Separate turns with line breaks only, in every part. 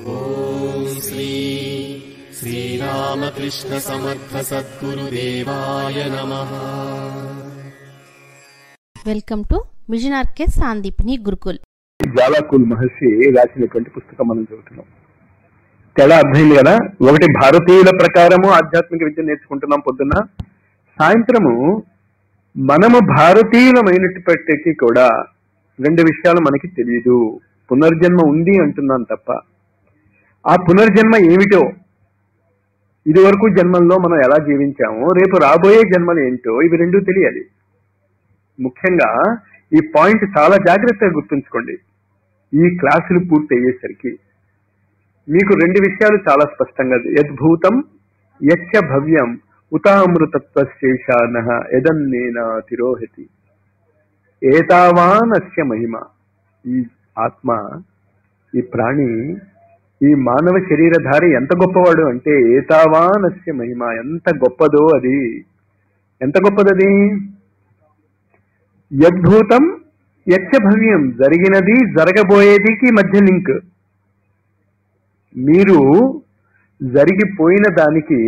ఓం శ్రీ శ్రీరామకృష్ణ సమర్థ సద్గురుదేవాయ నమః.
Welcome to mission RK Sandeepini Gurukul.
జాలాకుల్ మహర్షి రాసినటువంటి పుస్తకం మనం చదువుతున్నాం. తేడా అర్థమైంది కదా. ఒకటి భారతీయుల ప్రకారము ఆధ్యాత్మిక విద్య నేర్చుకుంటున్నాం పొద్దున్న, సాయంత్రము మనము భారతీయులమైనప్పటికీ కూడా రెండు విషయాలు మనకి తెలియదు. పునర్జన్మ ఉంది అంటున్నాను తప్ప ఆ పునర్జన్మ ఏమిటో, ఇది వరకు జన్మల్లో మనం ఎలా జీవించామో, రేపు రాబోయే జన్మలు ఏంటో, ఇవి రెండూ తెలియాలి. ముఖ్యంగా ఈ పాయింట్ చాలా జాగ్రత్తగా గుర్తుంచుకోండి. ఈ క్లాసులు పూర్తి అయ్యేసరికి మీకు రెండు విషయాలు చాలా స్పష్టంగా, యద్భూతం యచ్చ భవ్యం ఉతామృతత్వశేషానః యదన్నేన తిరోహతి ఏతావాన్ అస్య మహిమ. ఈ ఆత్మ, ఈ ప్రాణి, ఈ మానవ శరీరధారి ఎంత గొప్పవాడు అంటే ఏతావాన్ అస్య మహిమ, ఎంత గొప్పదో అది. ఎంత గొప్పదది? యద్భూతం యచ్చ భవ్యం, జరిగినది జరగబోయేదికి మధ్య లింక్. మీరు జరిగిపోయిన దానికి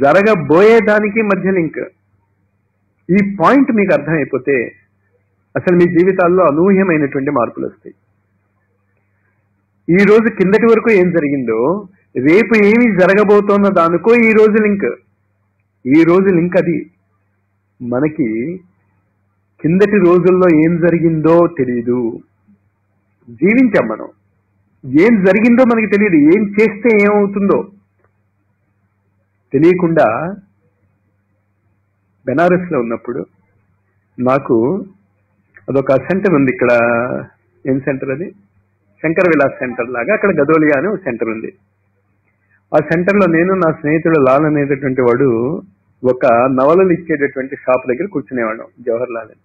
జరగబోయేదానికి మధ్య లింక్. ఈ పాయింట్ మీకు అర్థమైపోతే అసలు మీ జీవితాల్లో అనూహ్యమైనటువంటి మార్పులు వస్తాయి. ఈ రోజు కిందటి వరకు ఏం జరిగిందో, రేపు ఏమి జరగబోతోన్న దానికో ఈ రోజు లింక్. ఈ రోజు లింక్ అది. మనకి కిందటి రోజుల్లో ఏం జరిగిందో తెలియదు, జీవించాం మనం. ఏం జరిగిందో మనకి తెలియదు, ఏం చేస్తే ఏమవుతుందో తెలియకుండా బెనారస్లో ఉన్నప్పుడు నాకు అదొక సెంటర్ ఉంది. ఇక్కడ ఏం సెంటర్ అది? శంకర విలాస్ సెంటర్ లాగా. అక్కడ గదోలియా అని ఒక సెంటర్ ఉంది. ఆ సెంటర్లో నేను, నా స్నేహితుడు లాల్ అనేటటువంటి వాడు ఒక నవలలు ఇచ్చేటటువంటి షాప్ దగ్గర కూర్చునేవాళ్ళం. జవహర్ లాల్ అని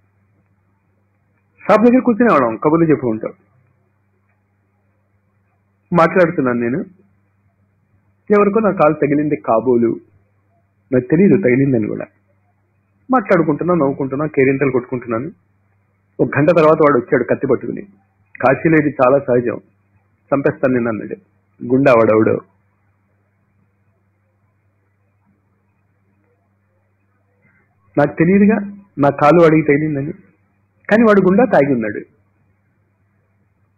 షాప్ దగ్గర కూర్చునేవాళ్ళం, కబుర్లు చెప్పుకుంటాం. మాట్లాడుతున్నాను నేను, ఎవరికో నా కాలు తగిలింది కాబోలు. నాకు తెలియదు తగిలిందని కూడా. మాట్లాడుకుంటున్నా, నవ్వుకుంటున్నా, కేరింతలు కొట్టుకుంటున్నాను. ఒక గంట తర్వాత వాడు వచ్చాడు కత్తి పట్టుకుని. కాశీలో ఇది చాలా సహజం, చంపేస్తాను నేను అన్నాడు. గుండా వాడవుడు. నాకు తెలియదుగా నా కాలు వాడికి తగిలిందని. కానీ వాడు గుండా తాగి ఉన్నాడు.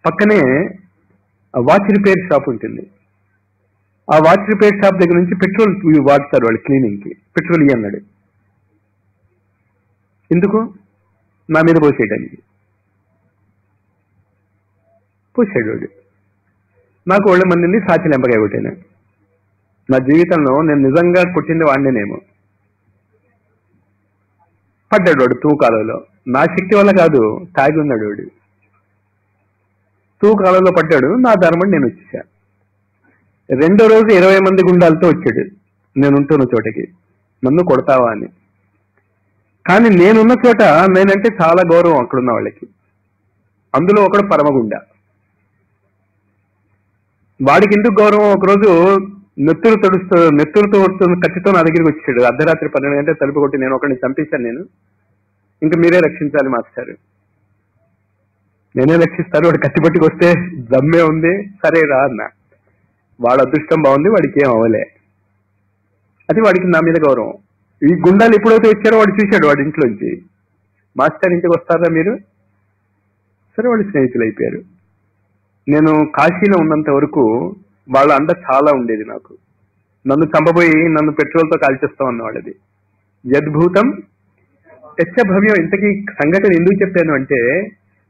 పక్కనే వాచ్ రిపేర్ షాప్ ఉంటుంది. ఆ వాచ్ రిపేర్ షాప్ దగ్గర నుంచి పెట్రోల్ వాడతారు వాళ్ళు క్లీనింగ్కి. పెట్రోల్ ఇయ్యి అన్నాడు. ఎందుకు? నా మీద పోసేయడానికి. పోసాడు వాడు. నాకు ఒళ్ళ మందిని సాచి లెంపకాయ కొట్టాను. నా జీవితంలో నేను నిజంగా కొట్టింది వాడినేనేమో. పడ్డాడు వాడు తూకాలలో. నా శక్తి వల్ల కాదు, తాగి ఉన్నాడు వాడు. తూకాలలో పడ్డాడు. నా ధర్మం నేను వచ్చేసా. రెండో రోజు 20 మంది గుండాలతో వచ్చాడు నేనుంటున్న చోటకి, నన్ను కొడతావా అని. కానీ నేనున్న చోట నేనంటే చాలా గౌరవం అక్కడున్న వాళ్ళకి. అందులో ఒకడు పరమగుండా. వాడికి ఎందుకు గౌరవం? ఒకరోజు నెత్తురుతో కత్తితో నా దగ్గరికి వచ్చాడు. అర్ధరాత్రి 12 గంటల తలుపు కొట్టి, నేను ఒకరిని చంపేశాను, నేను ఇంకా మీరే రక్షించాలి మాస్టర్. నేనే రక్షిస్తారు, వాడు కత్తి పట్టుకు వస్తే దమ్మే ఉంది, సరే రా అన్న. వాడు అదృష్టం బాగుంది, వాడికి ఏం అవ్వలే. అది వాడికి నా మీద గౌరవం. ఈ గుండాలు ఎప్పుడైతే వచ్చారో వాడు చూశాడు వాడి ఇంట్లోంచి, మాస్టర్ ఇంటికి వస్తారా మీరు? సరే, వాళ్ళు స్నేహితులు అయిపోయారు. నేను కాశీలో ఉన్నంత వరకు వాళ్ళ అండ చాలా ఉండేది నాకు. నన్ను చంపబోయి నన్ను పెట్రోల్తో కాల్చేస్తాం అన్నవాళ్ళది. యద్భూతం యచ్చ భవ్యం. ఇంతకీ సంఘటన ఎందుకు చెప్పాను అంటే,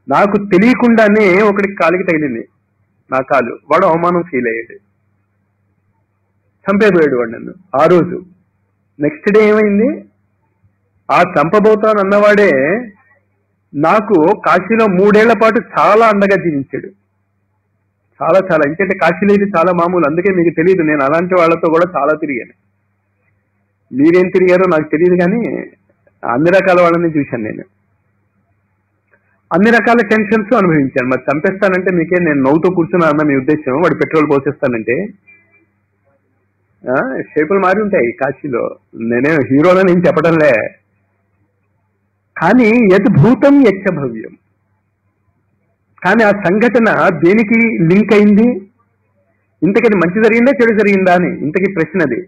నాకు తెలియకుండానే ఒకడికి కాలికి తగిలింది నా కాలు. వాడు అవమానం ఫీల్ అయ్యాడు, చంపేపోయాడు వాడు నన్ను ఆ రోజు. నెక్స్ట్ డే ఏమైంది? ఆ చంపబోతానన్నవాడే నాకు కాశీలో 3 ఏళ్ల పాటు చాలా అండగా జీవించాడు. చాలా చాలా. ఎందుకంటే కాశీలో ఇది చాలా మామూలు, అందుకే మీకు తెలియదు. నేను అలాంటి వాళ్ళతో కూడా చాలా తిరిగాను. మీరేం తిరిగారో నాకు తెలియదు, కానీ అన్ని రకాల వాళ్ళని చూశాను నేను. అన్ని రకాల టెన్షన్స్ అనుభవించాను. మరి చంపేస్తానంటే మీకే, నేను నవ్వుతో కూర్చున్నా అన్న మీ ఉద్దేశం? వాడు పెట్రోల్ పోసేస్తానంటే షేపులు మారి ఉంటాయి కాశీలో. నేనే హీరోలని నేను చెప్పడంలే. కానీ యద్భూతం యచ్చ భవ్యం. కానీ ఆ సంఘటన దేనికి లింక్ అయింది? ఇంతకది మంచి జరిగిందా చెడు జరిగిందా అని ఇంతకీ ప్రశ్న అది.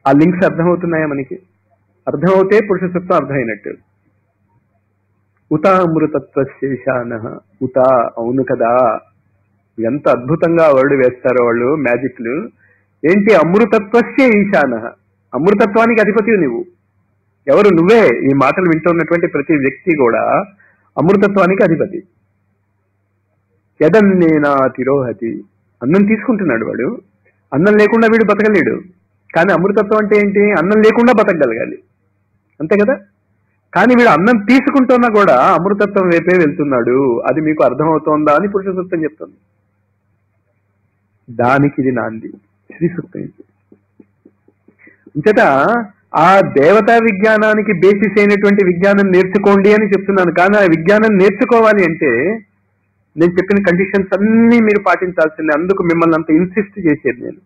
ఆ లింక్స్ అర్థమవుతున్నాయా మనకి? అర్థమవుతే పురుష సూక్తం అర్థమైనట్టు. ఉత అమృతత్వశేషాన, ఉత అవును కదా. ఎంత అద్భుతంగా వర్డ్ వేస్తారో వాళ్ళు మ్యాజిక్లు. ఏంటి? అమృతత్వస్య ఈశాన, అమృతత్వానికి అధిపతి నువ్వు. ఎవరు? నువ్వే. ఈ మాటలు వింటున్నటువంటి ప్రతి వ్యక్తి కూడా అమృతత్వానికి అధిపతి. యదన్నేనా తిరోహతి, అన్నం తీసుకుంటున్నాడు వాడు. అన్నం లేకుండా వీడు బతకలేడు. కానీ అమృతత్వం అంటే ఏంటి? అన్నం లేకుండా బతకగలగాలి, అంతే కదా. కానీ వీడు అన్నం తీసుకుంటున్నా కూడా అమృతత్వం వైపే వెళ్తున్నాడు. అది మీకు అర్థమవుతోందా అని పురుష సూక్తం చెప్తుంది. దానికి ఇది నాంది శ్రీ సూక్తం. ఇంతట ఆ దేవతా విజ్ఞానానికి బేసిస్ అయినటువంటి విజ్ఞానం నేర్చుకోండి అని చెప్తున్నాను. కానీ ఆ విజ్ఞానం నేర్చుకోవాలి అంటే నేను చెప్పిన కండిషన్స్ అన్నీ మీరు పాటించాల్సిందే. అందుకు మిమ్మల్ని అంత ఇన్సిస్ట్ చేసేది నేను.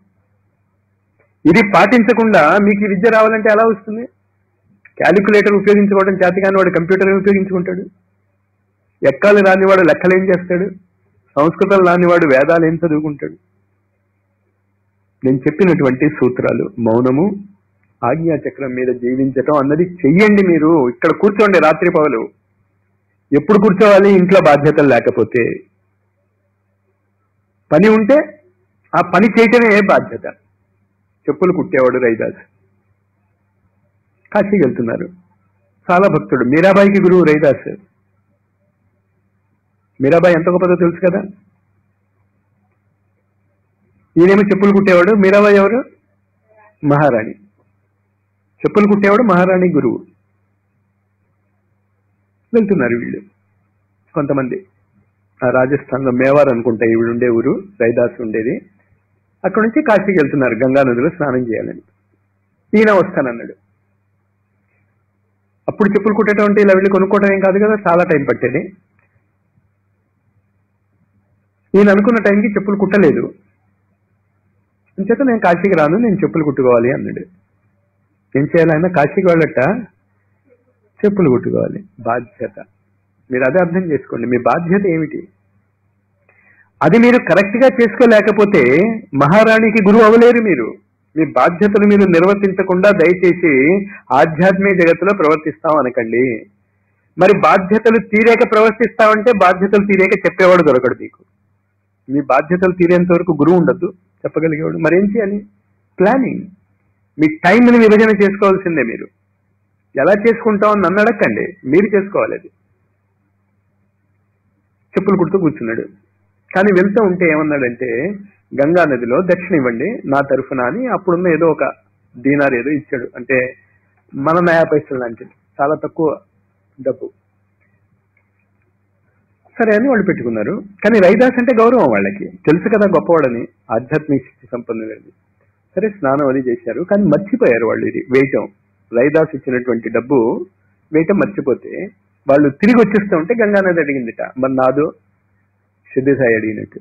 ఇది పాటించకుండా మీకు ఈ విద్య రావాలంటే ఎలా వస్తుంది? క్యాలిక్యులేటర్ ఉపయోగించుకోవడం చేత కానీ వాడు కంప్యూటర్ ఉపయోగించుకుంటాడు. ఎక్కాలు రానివాడు లెక్కలు ఏం చేస్తాడు? సంస్కృతం రానివాడు వేదాలు ఏం చదువుకుంటాడు? నేను చెప్పినటువంటి సూత్రాలు, మౌనము, ఆజ్ఞాచక్రం మీద జీవించటం అన్నది చెయ్యండి. మీరు ఇక్కడ కూర్చోండి రాత్రి పగలు. ఎప్పుడు కూర్చోవాలి? ఇంట్లో బాధ్యతలు లేకపోతే. పని ఉంటే ఆ పని చేయటమే బాధ్యత. చెప్పులు కుట్టేవాడు రైదాస్, కాశీకి వెళ్తున్నారు, చాలా భక్తుడు. మీరాబాయికి గురువు రైదాస్. మీరాబాయి ఎంత గొప్పదో తెలుసు కదా. ఈయనేమో చెప్పులు కుట్టేవాడు. మీరాబాయి ఎవరు? మహారాణి. చెప్పులు కుట్టేవాడు మహారాణి గురువు. వెళ్తున్నారు వీళ్ళు కొంతమంది. ఆ రాజస్థాన్లో మేవార్ అనుకుంటా ఈవిడ ఉండే ఊరు, రైదాస్ ఉండేది. అక్కడ నుంచి కాశీకి వెళ్తున్నారు గంగా నదిలో స్నానం చేయాలని. ఈయన వస్తానన్నాడు. అప్పుడు చెప్పులు కుట్టడం అంటే ఇలా వెళ్ళి కొనుక్కోవటం ఏం కాదు కదా, చాలా టైం పట్టేది. ఈయన అనుకున్న టైంకి చెప్పులు కుట్టలేదు. అంచేత నేను కాశీకి రాను, నేను చెప్పులు కుట్టుకోవాలి అన్నాడు. ఏం చేయాలి? ఆయన కాశీకి వెళ్ళట చెప్పులు కుట్టుకోవాలి. బాధ్యత. మీరు అదే అర్థం చేసుకోండి. మీ బాధ్యత ఏమిటి? అది మీరు కరెక్ట్ గా చేసుకోలేకపోతే మహారాణికి గురువు అవ్వలేరు మీరు. మీ బాధ్యతలు మీరు నిర్వర్తించకుండా దయచేసి ఆధ్యాత్మిక జగత్తులో ప్రవర్తిస్తాం అనకండి. మరి బాధ్యతలు తీరేక ప్రవర్తిస్తామంటే బాధ్యతలు తీరేక చెప్పేవాడు దొరకడు మీకు. మీ బాధ్యతలు తీరేంత వరకు గురువు ఉండద్దు చెప్పగలిగేవాడు. మరేం చేయాలి? ప్లానింగ్. మీ టైంని విభజన చేసుకోవాల్సిందే. మీరు ఎలా చేసుకుంటామని నన్ను అడగండి, మీరు చేసుకోవాలి. అది చెప్పులు కుడుతూ కూర్చున్నాడు. కానీ వెళ్తూ ఉంటే ఏమన్నాడంటే, గంగా నదిలో దక్షిణ ఇవ్వండి నా తరఫున అని. అప్పుడున్న ఏదో ఒక దీనార్ ఏదో ఇచ్చాడు, అంటే మన 90 పైసలు లాంటిది, చాలా తక్కువ డబ్బు. సరే అని వాళ్ళు పెట్టుకున్నారు. కానీ రైదాస్ అంటే గౌరవం వాళ్ళకి, తెలుసు కదా గొప్పవాడని, ఆధ్యాత్మిక శక్తి సంపన్నులని. సరే స్నానం అది చేశారు. కానీ మర్చిపోయారు వాళ్ళు ఇది వేయటం. రైదాస్ ఇచ్చినటువంటి డబ్బు వేయటం మర్చిపోతే వాళ్ళు తిరిగి వచ్చేస్తూ ఉంటే గంగానది అడిగిందిట, మరి నాదో సిద్ధిసాయి అడిగినట్టు.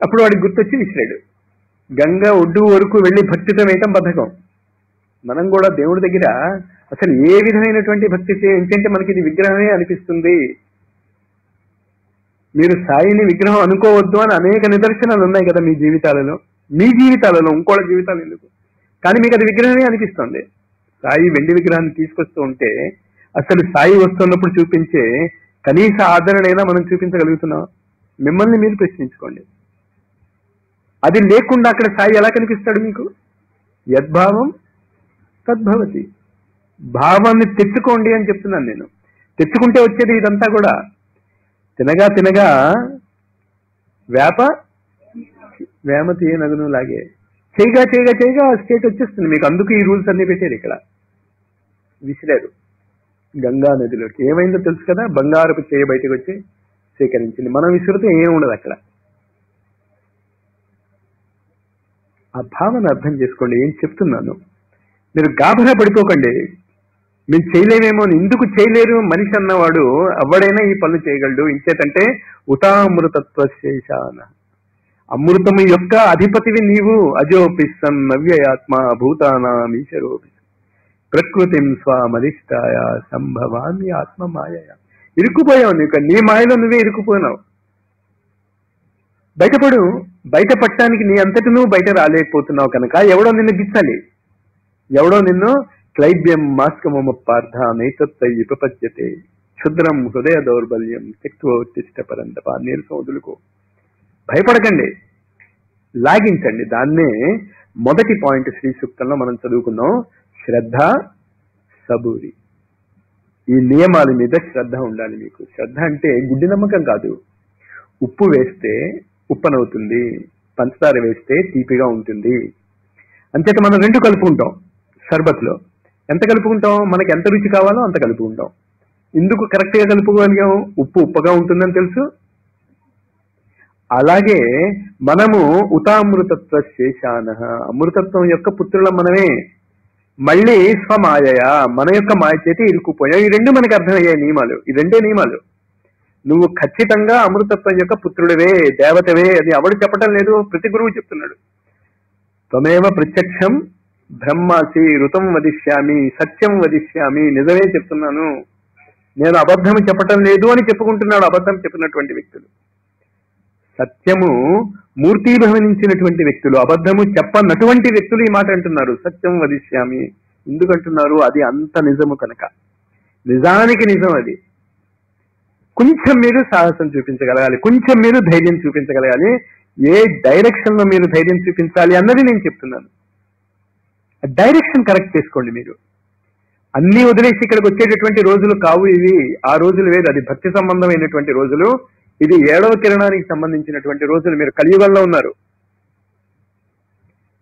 అప్పుడు వాడికి గుర్తొచ్చి విసిరాడు. గంగా ఒడ్డు వరకు వెళ్ళి భక్తితో వేయటం బద్ధకం. మనం కూడా దేవుడి దగ్గర అసలు ఏ విధమైనటువంటి భక్తి ఏంటంటే మనకి ఇది విగ్రహమే అనిపిస్తుంది. మీరు సాయిని విగ్రహం అనుకోవద్దు అని అనేక నిదర్శనాలు ఉన్నాయి కదా మీ జీవితాలలో. మీ జీవితాలలో, ఇంకోళ్ళ జీవితాలు ఎందుకు, కానీ మీకు అది విగ్రహమే అనిపిస్తుంది. సాయి వెండి విగ్రహాన్ని తీసుకొస్తూ ఉంటే అసలు సాయి వస్తున్నప్పుడు చూపించే కనీస ఆదరణైనా మనం చూపించగలుగుతున్నాం? మిమ్మల్ని మీరు ప్రశ్నించుకోండి. అది లేకుండా అక్కడ సాయి ఎలా కనిపిస్తాడు మీకు? యద్భావం తద్భవతి. భావాన్ని తెచ్చుకోండి అని చెప్తున్నాను నేను. తెచ్చుకుంటే వచ్చేది ఇదంతా కూడా. తినగా తినగా వేమ తీయ నగును లాగే చేయగా చేయగా చేయగా స్టేట్ వచ్చేస్తుంది మీకు. అందుకు ఈ రూల్స్ అన్ని పెట్టారు ఇక్కడ. విసిరారు గంగా నదిలోకి. ఏమైందో తెలుసు కదా, బంగారపు చేయ బయటకు వచ్చి సేకరించింది. మనం విసిరితే ఏం ఉండదు అక్కడ. ఆ భావన అర్థం చేసుకోండి. ఏం చెప్తున్నాను, మీరు గాభరా పడిపోకండి. మీరు చేయలేమేమో. ఎందుకు చేయలేరు? మనిషి అన్నవాడు ఎవడైనా ఈ పనులు చేయగలడు. ఇంచేతంటే ఉతామృతత్వ శేషాన, అమృతము యొక్క అధిపతివి నీవు. అజోపిస్సన్ నవ్యయాత్మ భూతానాం ఈశ్వరోపి ప్రకృతిం స్వామధిష్టాయ సంభవామి ఆత్మ మాయ. ఇరుక్కుపోయావు నీకు, నీ మాయలో నువ్వే ఇరుక్కుపోయినావు. బయటపడు. బయటపడటానికి నీ అంతటి నువ్వు బయట రాలేకపోతున్నావు కనుక ఎవడో నిన్ను గిచ్చాలి, ఎవడో నిన్ను క్లైబ్యం మాస్కమమ పార్థ నైతత్వ విపపద్యతే క్షుద్రం హృదయ దౌర్బల్యం తిక్తోత్తిష్ట పరంతప. నీరసం వదులుకో, భయపడకండి, లాగించండి. దాన్నే మొదటి పాయింట్ శ్రీ సూక్తంలో మనం చదువుకున్నాం, శ్రద్ధ సబూరి. ఈ నియమాల మీద శ్రద్ధ ఉండాలి మీకు. శ్రద్ధ అంటే గుడ్డి నమ్మకం కాదు. ఉప్పు వేస్తే ఉప్పనవుతుంది, పంచదార వేస్తే తీపిగా ఉంటుంది. అంచేత మనం రెండు కలుపుకుంటాం. షర్బత్లో ఎంత కలుపుకుంటాం, మనకి ఎంత రుచి కావాలో అంత కలుపుకుంటాం. ఎందుకు కరెక్ట్గా కలుపుకోగలిగాం, ఉప్పు ఉప్పగా ఉంటుందని తెలుసు. అలాగే మనము ఉతామృతత్వ శేషాన, అమృతత్వం యొక్క పుత్రులం మనమే. మళ్ళీ స్వమాయ, మన యొక్క మాయ చేతి ఇరుక్కుపోయాం. ఈ రెండు మనకి అర్థమయ్యాయి నియమాలు. ఈ రెండే నియమాలు. నువ్వు ఖచ్చితంగా అమృతత్వం యొక్క పుత్రుడివే, దేవతవే. అది ఎవడు చెప్పటం లేదు, ప్రతి గురువు చెప్తున్నాడు. త్వమేవ ప్రత్యక్షం బ్రహ్మాసి ఋతం వదిష్యామి సత్యం వదిష్యామి. నిజమే చెప్తున్నాను, నేను అబద్ధం చెప్పటం లేదు అని చెప్పుకుంటున్నాడు అబద్ధం చెప్పినటువంటి వ్యక్తులు. సత్యము మూర్తీభవించినటువంటి వ్యక్తులు, అబద్ధము చెప్పనటువంటి వ్యక్తులు ఈ మాట అంటున్నారు, సత్యం వదిష్యామి. ఎందుకంటున్నారు, అది అంత నిజము కనుక. నిజానికి నిజం అది. కొంచెం మీరు సాహసం చూపించగలగాలి, కొంచెం మీరు ధైర్యం చూపించగలగాలి. ఏ డైరెక్షన్ లో మీరు ధైర్యం చూపించాలి అన్నది నేను చెప్తున్నాను. డైరెక్షన్ కరెక్ట్ చేసుకోండి. మీరు అన్ని వదిలేసి ఇక్కడికి వచ్చేటటువంటి రోజులు కావు ఇవి. ఆ రోజులు వేరు, అది భక్తి సంబంధమైనటువంటి రోజులు. ఇది 7వ కిరణానికి సంబంధించినటువంటి రోజులు. మీరు కలియుగంలో ఉన్నారు.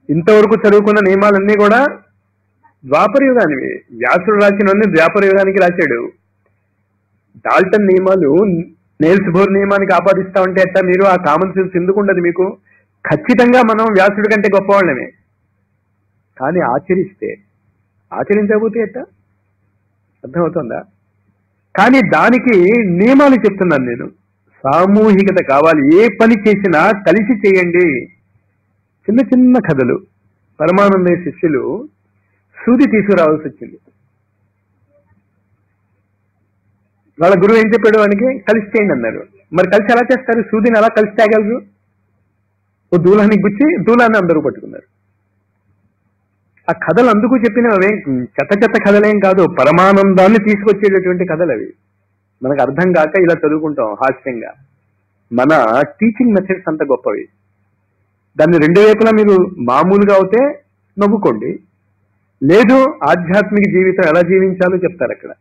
ఇంతవరకు చదువుకున్న నియమాలన్నీ కూడా ద్వాపర యుగానివి. వ్యాసుడు రాసినవన్నీ ద్వాపర యుగానికి రాశాడు. డాల్టన్ నియమాలు నేల్స్ బోర్ నియమానికి ఆపాదిస్తా ఉంటే ఎట్టా? మీరు ఆ కామన్ సెన్స్ ఎందుకు ఉండదు మీకు? ఖచ్చితంగా మనం వ్యాసుడి కంటే గొప్పవాళ్ళమే. కానీ ఆచరించకపోతే ఎట్టా? అర్థమవుతుందా? కానీ దానికి నియమాలు చెప్తున్నాను నేను. సామూహికత కావాలి. ఏ పని చేసినా కలిసి చేయండి. చిన్న చిన్న కథలు. పరమానందయ్య శిష్యులు సూది తీసుకురావాల్సి వచ్చింది. వాళ్ళ గురువు ఏం చెప్పాడు, వానికి కలిసి చేయండి అన్నారు. మరి కలిసి ఎలా చేస్తారు? సూదిని ఎలా కలిసి తేగలరు? ఓ దూలానికి గుచ్చి దూలాన్ని అందరూ పట్టుకున్నారు. ఆ కథలు అందుకు చెప్పినవి చెత్త చెత్త కథలేం కాదు, పరమానందాన్ని తీసుకొచ్చేటటువంటి కథలు అవి. మనకు అర్థం కాక ఇలా చదువుకుంటాం హాస్యంగా. మన టీచింగ్ మెథడ్స్ అంత గొప్పవి. దాన్ని రెండు వైపులా మీరు మామూలుగా అవుతే నవ్వుకోండి, లేదు ఆధ్యాత్మిక జీవితం ఎలా జీవించాలో చెప్తారు అక్కడ.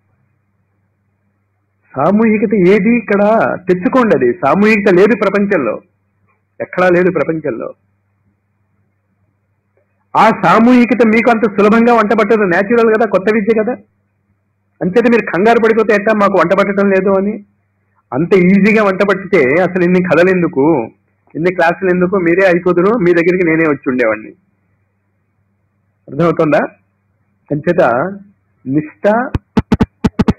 సామూహికత ఏది ఇక్కడ తెచ్చుకోండి. అది సామూహికత లేదు ప్రపంచంలో, ఎక్కడా లేదు ప్రపంచంలో. ఆ సామూహికత మీకు అంత సులభంగా వంట పట్టదు. న్యాచురల్ కదా, కొత్త విద్య కదా. అంచేత మీరు కంగారు పడిపోతే ఎట్టా మాకు వంట పట్టడం లేదు అని. అంత ఈజీగా వంట పట్టితే అసలు ఇన్ని కథలు ఎందుకు, ఇన్ని క్లాసులు ఎందుకు? మీరే అయిపోదురు, మీ దగ్గరికి నేనే వచ్చి ఉండేవాడిని. అర్థమవుతుందా? అంచేత నిష్ఠ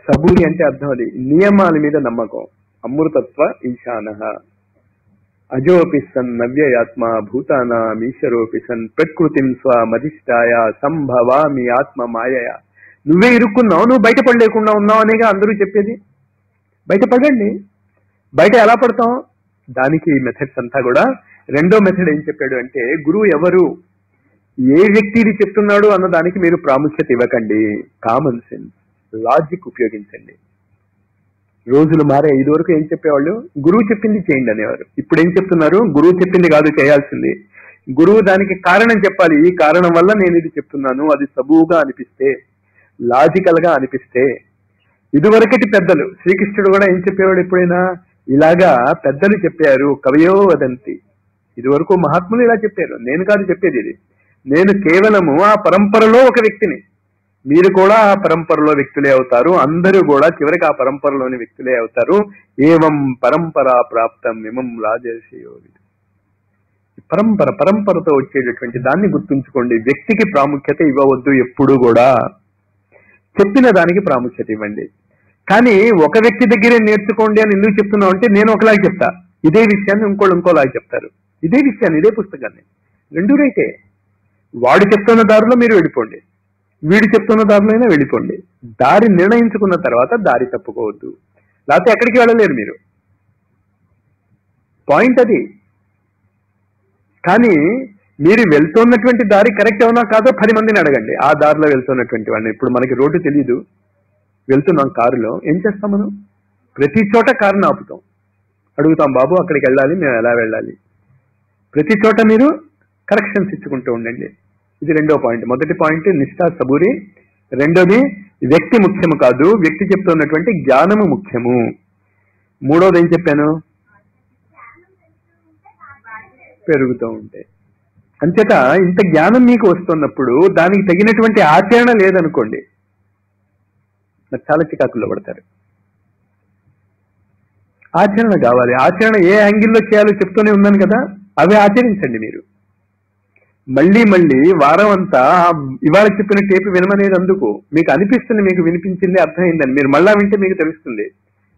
సబూరి అంటే అర్థం అది, నియమాల మీద నమ్మకం. అమృతత్వ ఈశాన అజోపి సన్ నవ్యయాత్మ భూతానామీశ్వరోపి సన్ ప్రకృతిం స్వమధిష్టాయ సంభవామి ఆత్మ మాయయ. నువ్వే ఇరుక్కున్నావు, నువ్వు బయటపడలేకుండా ఉన్నావు అనేగా అందరూ చెప్పేది. బయటపడండి. బయట ఎలా పడతాం? దానికి మెథడ్స్ అంతా కూడా. రెండో మెథడ్ ఏం చెప్పాడు అంటే, గురువు ఎవరు, ఏ వ్యక్తి ఇది చెప్తున్నాడు అన్న దానికి మీరు ప్రాముఖ్యత ఇవ్వకండి. కామన్ సెన్స్, లాజిక్ ఉపయోగించండి. రోజులు మారే. ఇదివరకు ఏం చెప్పేవాళ్ళు, గురువు చెప్పింది చేయండి అనేవారు. ఇప్పుడు ఏం చెప్తున్నారు, గురువు చెప్పింది కాదు చేయాల్సింది, గురువు దానికి కారణం చెప్పాలి. ఈ కారణం వల్ల నేను ఇది చెప్తున్నాను. అది సబూగా అనిపిస్తే, లాజికల్ గా అనిపిస్తే. ఇదివరకటి పెద్దలు, శ్రీకృష్ణుడు కూడా ఏం చెప్పేవాడు ఎప్పుడైనా, ఇలాగా పెద్దలు చెప్పారు, కవయో వదంతి. ఇదివరకు మహాత్ములు ఇలా చెప్పారు, నేను కాదు చెప్పేది ఇది. నేను కేవలము ఆ పరంపరలో ఒక వ్యక్తిని, మీరు కూడా ఆ పరంపరలో వ్యక్తులే అవుతారు. అందరూ కూడా చివరికి ఆ పరంపరలోని వ్యక్తులే అవుతారు. ఏవం పరంపరా ప్రాప్తం ఇమం రాజర్షియో. పరంపరతో వచ్చేటటువంటి దాన్ని గుర్తుంచుకోండి. వ్యక్తికి ప్రాముఖ్యత ఇవ్వవద్దు ఎప్పుడు కూడా. చెప్పిన దానికి ప్రాముఖ్యత ఇవ్వండి. కానీ ఒక వ్యక్తి దగ్గరే నేర్చుకోండి అని ఎందుకు చెప్తున్నావు అంటే, నేను ఒకలాగా చెప్తా, ఇదే విషయాన్ని ఇంకోలాగా చెప్తారు. ఇదే విషయాన్ని, ఇదే పుస్తకాన్ని, రెండు రైతే. వాడు చెప్తున్న దారిలో మీరు వెళ్ళిపోండి, వీడు చెప్తున్న దారిలో అయినా వెళ్ళిపోండి. దారి నిర్ణయించుకున్న తర్వాత దారి తప్పుకోవద్దు, లేకపోతే ఎక్కడికి వెళ్ళలేరు మీరు. పాయింట్ అది. కానీ మీరు వెళ్తున్నటువంటి దారి కరెక్ట్ అవునా కాదో 10 మందిని అడగండి ఆ దారిలో వెళ్తున్నటువంటి వాడిని. ఇప్పుడు మనకి రోడ్డు తెలీదు, వెళ్తున్నాం కారులో, ఏం చేస్తాం మనం? ప్రతి చోట కారుని ఆపుతాం, అడుగుతాం బాబు అక్కడికి వెళ్ళాలి, మేము ఎలా వెళ్ళాలి? ప్రతి చోట మీరు కరెక్షన్స్ ఇచ్చుకుంటూ ఉండండి. ఇది రెండో పాయింట్. మొదటి పాయింట్ నిష్ఠా సబూరి, రెండోది వ్యక్తి ముఖ్యము కాదు, వ్యక్తి చెప్తున్నటువంటి జ్ఞానము ముఖ్యము. మూడోది ఏం చెప్పాను? పెరుగుతూ ఉంటాయి. అంచేత ఇంత జ్ఞానం మీకు వస్తున్నప్పుడు దానికి తగినటువంటి ఆచరణ లేదనుకోండి, నాకు చాలా చికాకుల్లో పడతారు. ఆచరణ కావాలి. ఆచరణ ఏ యాంగిల్లో చేయాలో చెప్తూనే ఉన్నాను కదా, అవి ఆచరించండి. మీరు మళ్ళీ మళ్ళీ వారం అంతా ఇవాళ చెప్పిన టేపు వినమనేది అందుకు మీకు అనిపిస్తుంది, మీకు వినిపించింది అర్థమైందని. మీరు మళ్ళా వింటే మీకు తెలుస్తుంది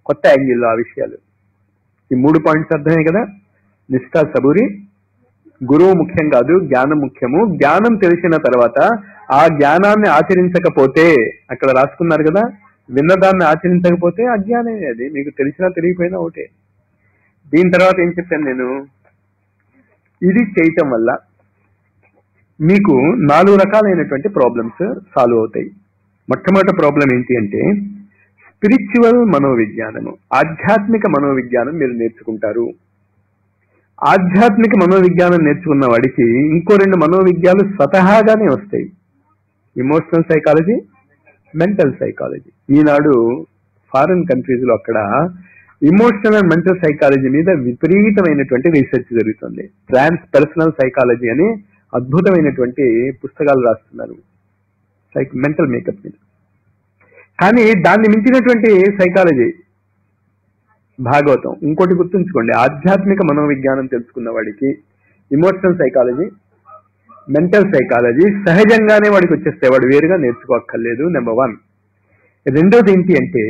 కొత్త యాంగిల్లో ఆ విషయాలు. ఈ 3 పాయింట్స్ అర్థమే కదా. నిష్ఠా సబూరి, గురువు ముఖ్యం కాదు, జ్ఞానం ముఖ్యము. జ్ఞానం తెలిసిన తర్వాత ఆ జ్ఞానాన్ని ఆచరించకపోతే, అక్కడ రాసుకున్నారు కదా, విన్నదాన్ని ఆచరించకపోతే అజ్ఞానమే. అది మీకు తెలిసినా తెలియకపోయినా ఒకటే. దీని తర్వాత ఏం చెప్పాను నేను? ఇది చేయటం వల్ల మీకు 4 రకాలైనటువంటి ప్రాబ్లమ్స్ సాల్వ్ అవుతాయి. మొట్టమొదటి ప్రాబ్లం ఏంటి అంటే స్పిరిచువల్ మనోవిజ్ఞానము, ఆధ్యాత్మిక మనోవిజ్ఞానం మీరు నేర్చుకుంటారు. ఆధ్యాత్మిక మనోవిజ్ఞానం నేర్చుకున్న వాడికి ఇంకో 2 మనోవిజ్ఞానాలు స్వతహాగానే వస్తాయి. Emotional psychology, mental psychology. ఈనాడు ఫారిన్ కంట్రీస్ లో అక్కడ ఇమోషనల్ అండ్ మెంటల్ సైకాలజీ మీద విపరీతమైనటువంటి రీసెర్చ్ జరుగుతుంది. ట్రాన్స్ పర్సనల్ సైకాలజీ అని అద్భుతమైనటువంటి పుస్తకాలు రాస్తున్నారు మెంటల్ మేకప్ మీద. కానీ దాన్ని మించినటువంటి సైకాలజీ భాగవతం. ఇంకోటి గుర్తుంచుకోండి, ఆధ్యాత్మిక మనోవిజ్ఞానం తెలుసుకున్న వాడికి ఇమోషనల్ సైకాలజీ, మెంటల్ సైకాలజీ సహజంగానే వాడికి వచ్చేస్తాయి, వాడు వేరుగా నేర్చుకోక్కర్లేదు. నెంబర్ 1. రెండోది ఏంటి అంటే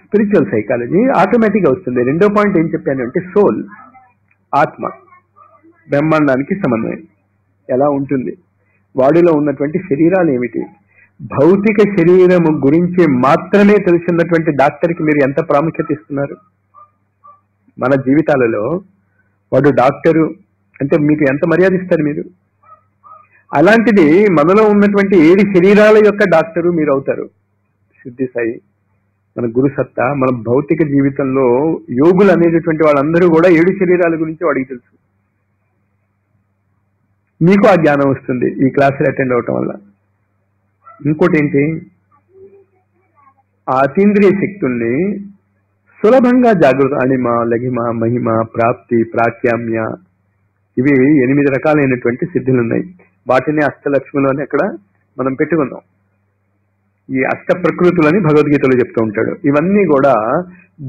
స్పిరిచువల్ సైకాలజీ ఆటోమేటిక్గా వస్తుంది. రెండో పాయింట్ ఏం చెప్పాను అంటే సోల్, ఆత్మ బ్రహ్మాండానికి సమన్వయం ఎలా ఉంటుంది, వాడిలో ఉన్నటువంటి శరీరాలు ఏమిటి. భౌతిక శరీరము గురించి మాత్రమే తెలుసున్నటువంటి డాక్టర్కి మీరు ఎంత ప్రాముఖ్యత ఇస్తున్నారు? మన జీవితాలలో వాడు డాక్టరు అంటే మీకు ఎంత మర్యాద ఇస్తారు మీరు? అలాంటిది మనలో ఉన్నటువంటి 7 శరీరాల యొక్క డాక్టరు మీరు అవుతారు. సిద్ధి సాయి, మన గురుసత్తా, మన భౌతిక జీవితంలో యోగులు అనేటటువంటి వాళ్ళందరూ కూడా 7 శరీరాల గురించి వాడికి తెలుసు. మీకు ఆ జ్ఞానం వస్తుంది ఈ క్లాసులు అటెండ్ అవటం వల్ల. ఇంకోటి ఏంటి, ఆ అతీంద్రియ శక్తుల్ని సులభంగా జాగృత, అణిమ, లఘిమ, మహిమ, ప్రాప్తి, ప్రాఖ్యామ్య, ఇవి 8 రకాలైనటువంటి సిద్ధులు ఉన్నాయి. వాటిని అష్టలక్ష్ములు అని అక్కడ మనం పెట్టుకుందాం. ఈ అష్ట ప్రకృతులని భగవద్గీతలో చెప్తూ ఉంటాడు. ఇవన్నీ కూడా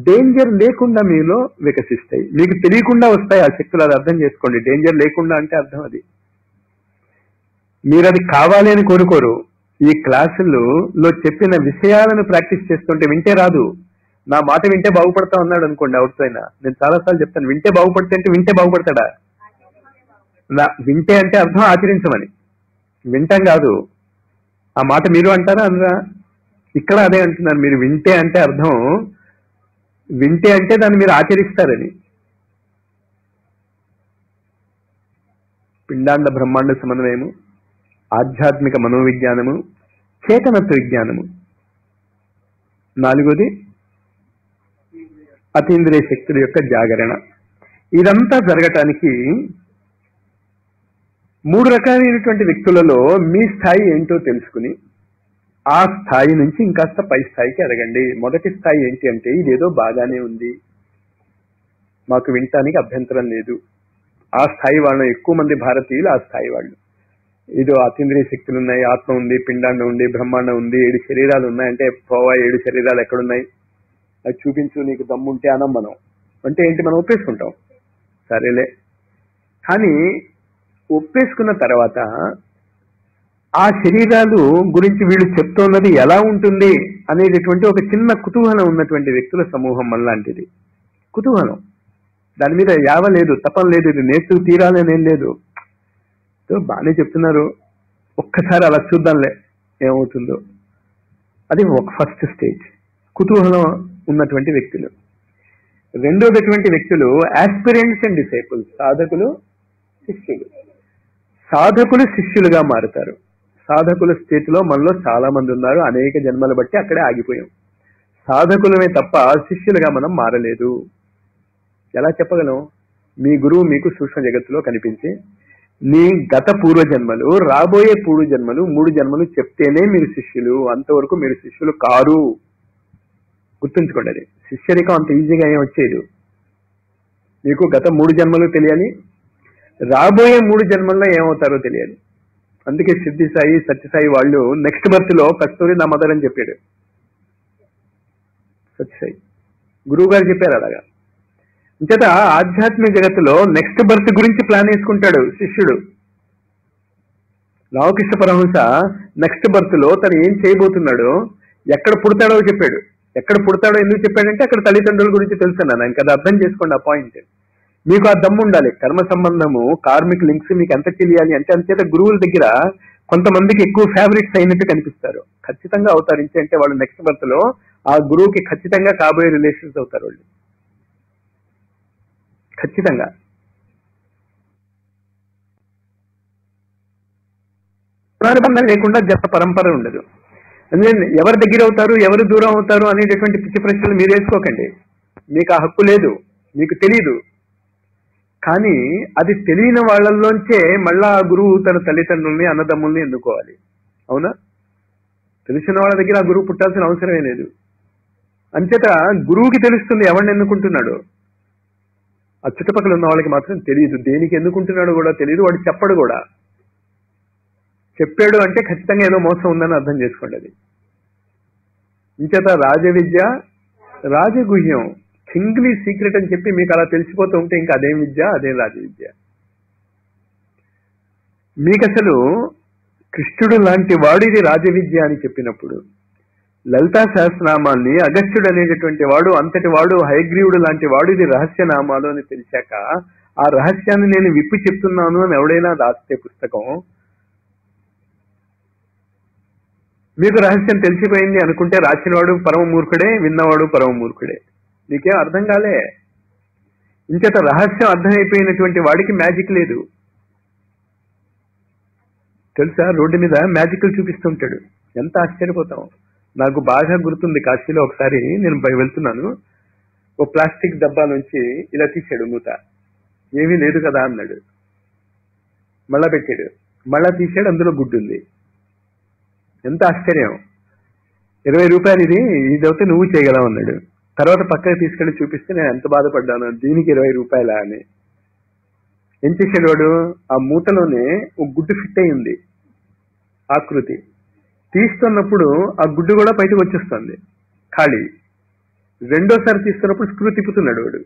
డేంజర్ లేకుండా మీలో వికసిస్తాయి, మీకు తెలియకుండా వస్తాయి ఆ శక్తులు. అది అర్థం చేసుకోండి. డేంజర్ లేకుండా అంటే అర్థం అది మీరు అది కావాలి అని కోరుకోరు. ఈ క్లాసుల్లో చెప్పిన విషయాలను ప్రాక్టీస్ చేస్తుంటే వింటే రాదు. నా మాట వింటే బాగుపడతా అన్నాడు అనుకోండి ఎవరితోనైనా, నేను చాలాసార్లు చెప్తాను, వింటే బాగుపడితే అంటే వింటే బాగుపడతాడా? వింటే అంటే అర్థం ఆచరించమని, వింటాం కాదు. ఆ మాట మీరు అంటారా అనరా? ఇక్కడ అదే అంటున్నారు. మీరు వింటే అంటే అర్థం, వింటే అంటే దాన్ని మీరు ఆచరిస్తారని. పిండాండ బ్రహ్మాండ సమన్వయము, ఆధ్యాత్మిక మనోవిజ్ఞానము, చేతనత్వ విజ్ఞానము, 4వది అతీంద్రియ శక్తుల యొక్క జాగరణ. ఇదంతా జరగటానికి 3 రకాలైనటువంటి వ్యక్తులలో మీ స్థాయి ఏంటో తెలుసుకుని ఆ స్థాయి నుంచి ఇంకాస్త పై స్థాయికి ఎదగండి. మొదటి స్థాయి ఏంటి అంటే ఇదేదో బాగానే ఉంది, మాకు వినటానికి అభ్యంతరం లేదు. ఆ స్థాయి వాళ్ళు ఎక్కువ మంది భారతీయులు ఆ స్థాయి వాళ్ళు. ఏదో అతీంద్రియ శక్తులు ఉన్నాయి, ఆత్మ ఉంది, పిండాండం ఉంది, బ్రహ్మాండం ఉంది, 7 శరీరాలు ఉన్నాయంటే పోవా 7 శరీరాలు ఎక్కడున్నాయి అది చూపించు, నీకు దమ్ముంటే అనం. మనం అంటే ఏంటి, మనం ఒప్పేసుకుంటాం, సరేలే. కానీ ఒప్పేసుకున్న తర్వాత ఆ శరీరాలు గురించి వీళ్ళు చెప్తున్నది ఎలా ఉంటుంది అనేటటువంటి ఒక చిన్న కుతూహలం ఉన్నటువంటి వ్యక్తుల సమూహం మనలాంటిది. కుతూహలం, దాని మీద యావ లేదు, తపం లేదు, ఇది నేర్చుకు తీరాలని ఏం లేదు. బాగానే చెప్తున్నారు, ఒక్కసారి అలా చూద్దాంలే ఏమవుతుందో. అది ఒక ఫస్ట్ స్టేజ్, కుతూహలం ఉన్నటువంటి వ్యక్తులు. రెండోదటువంటి వ్యక్తులు ఆస్పిరెంట్స్ అండ్ డిసైపుల్స్, సాధకులు శిష్యులు. సాధకులు శిష్యులుగా మారుతారు. సాధకుల స్థితిలో మనలో చాలా మంది ఉన్నారు, అనేక జన్మలు బట్టి అక్కడే ఆగిపోయాం. సాధకులమే తప్ప శిష్యులుగా మనం మారలేదు. ఎలా చెప్పగలం? మీ గురువు మీకు సూక్ష్మ జగత్తులో కనిపించి నీ గత పూర్వజన్మలు, రాబోయే పూర్వజన్మలు, 3 జన్మలు చెప్తేనే మీరు శిష్యులు. అంతవరకు మీరు శిష్యులు కారు. గుర్తుంచుకోండి, అది శిష్యరికం అంత ఈజీగా ఏం వచ్చేది. మీకు గత 3 జన్మలు తెలియాలి, రాబోయే 3 జన్మల్లో ఏమవుతారో తెలియాలి. అందుకే సిద్ధి సాయి, సత్యసాయి వాళ్ళు నెక్స్ట్ బర్త్ లో కస్తూరి నా మదర్ అని చెప్పాడు. సత్యసాయి గురువు గారు చెప్పారు అలాగా. అంచేత ఆధ్యాత్మిక జగత్తులో నెక్స్ట్ బర్త్ గురించి ప్లాన్ వేసుకుంటాడు శిష్యుడు. రామకృష్ణ పరమహంస నెక్స్ట్ బర్త్ లో తను ఏం చేయబోతున్నాడో, ఎక్కడ పుడతాడో చెప్పాడు. ఎక్కడ పుడతాడో ఎందుకు చెప్పాడంటే అక్కడ తల్లిదండ్రుల గురించి తెలుసున్నాను ఆయనకి. అది అర్థం చేసుకోండి ఆ పాయింట్. మీకు ఆ దమ్ము ఉండాలి. కర్మ సంబంధము, కార్మిక్ లింక్స్ మీకు ఎంత తెలియాలి అంటే, అంచేత గురువుల దగ్గర కొంతమందికి ఎక్కువ ఫేవరెట్స్ అయినట్టు కనిపిస్తారు. ఖచ్చితంగా అవుతారు. అంటే వాళ్ళు నెక్స్ట్ బర్త్ లో ఆ గురువుకి ఖచ్చితంగా కాబోయే రిలేషన్స్ అవుతారు వాళ్ళు. ఖచ్చితంగా. పునర్బంధం లేకుండా జత పరంపర ఉండదు. అందుకని ఎవరి దగ్గర అవుతారు, ఎవరు దూరం అవుతారు అనేటటువంటి పిచ్చి ప్రశ్నలు మీరు వేసుకోకండి. మీకు ఆ హక్కు లేదు, మీకు తెలియదు. కానీ అది తెలియని వాళ్ళల్లోంచే మళ్ళా ఆ గురువు తన తల్లిదండ్రుల్ని, అన్నదమ్ముల్ని ఎన్నుకోవాలి. అవునా? తెలిసిన వాళ్ళ దగ్గర ఆ గురువు పుట్టాల్సిన అవసరమే లేదు. అంచేత గురువుకి తెలుస్తుంది ఎవరిని ఎన్నుకుంటున్నాడు. ఆ చుట్టుపక్కల ఉన్న వాళ్ళకి మాత్రం తెలియదు. దేనికి ఎన్నుకుంటున్నాడో కూడా తెలియదు. వాడు చెప్పడు కూడా. చెప్పాడు అంటే ఖచ్చితంగా ఏదో మోసం ఉందని అర్థం చేసుకోండి. అది ఇంచేత రాజవిద్య, రాజగుహ్యం, కింగ్లీ సీక్రెట్ అని చెప్పి మీకు అలా తెలిసిపోతూ ఉంటే ఇంకా అదేం విద్య, అదేం రాజవిద్య. మీకు అసలు కృష్ణుడు లాంటి వాడు ఇది రాజవిద్య అని చెప్పినప్పుడు, లలితా సహస్రనామాల్ని అగస్త్యుడు అనేటటువంటి వాడు, అంతటి వాడు హయగ్రీవుడు లాంటి వాడు ఇది రహస్యనామాలు అని తెలిసాక ఆ రహస్యాన్ని నేను విప్పి చెప్తున్నాను అని ఎవడైనా రాస్తే పుస్తకం, మీకు రహస్యం తెలిసిపోయింది అనుకుంటే రాసినవాడు పరమ మూర్ఖుడే, విన్నవాడు పరమ మూర్ఖుడే. నీకేం అర్థం కాలే. ఇంచేత రహస్యం అర్థమైపోయినటువంటి వాడికి మ్యాజిక్ లేదు. తెలుసా? రోడ్డు మీద మ్యాజిక్లు చూపిస్తుంటాడు. ఎంత ఆశ్చర్యపోతాం. నాకు బాగా గుర్తుంది, కాశీలో ఒకసారి నేను వెళ్తున్నాను, ఓ ప్లాస్టిక్ డబ్బా నుంచి ఇలా తీసాడు మూత. ఏమీ లేదు కదా అన్నాడు. మళ్ళా పెట్టాడు, మళ్ళా తీసాడు, అందులో గుడ్డు ఉంది. ఎంత ఆశ్చర్యం. 20 రూపాయలు ఇది, ఇదైతే నువ్వు చేయగలవు అన్నాడు. తర్వాత పక్కకి తీసుకెళ్ళి చూపిస్తే నేను ఎంత బాధపడ్డాను, దీనికి 20 రూపాయలా అని. ఏం చేశాడు వాడు? ఆ మూతలోనే ఒక గుడ్డు ఫిట్ అయి ఉంది, ఆకృతి. తీస్తున్నప్పుడు ఆ గుడ్డు కూడా బయటకు వచ్చేస్తుంది ఖాళీ. రెండోసారి తీస్తున్నప్పుడు స్క్రూ తిప్పుతున్నాడు వాడు.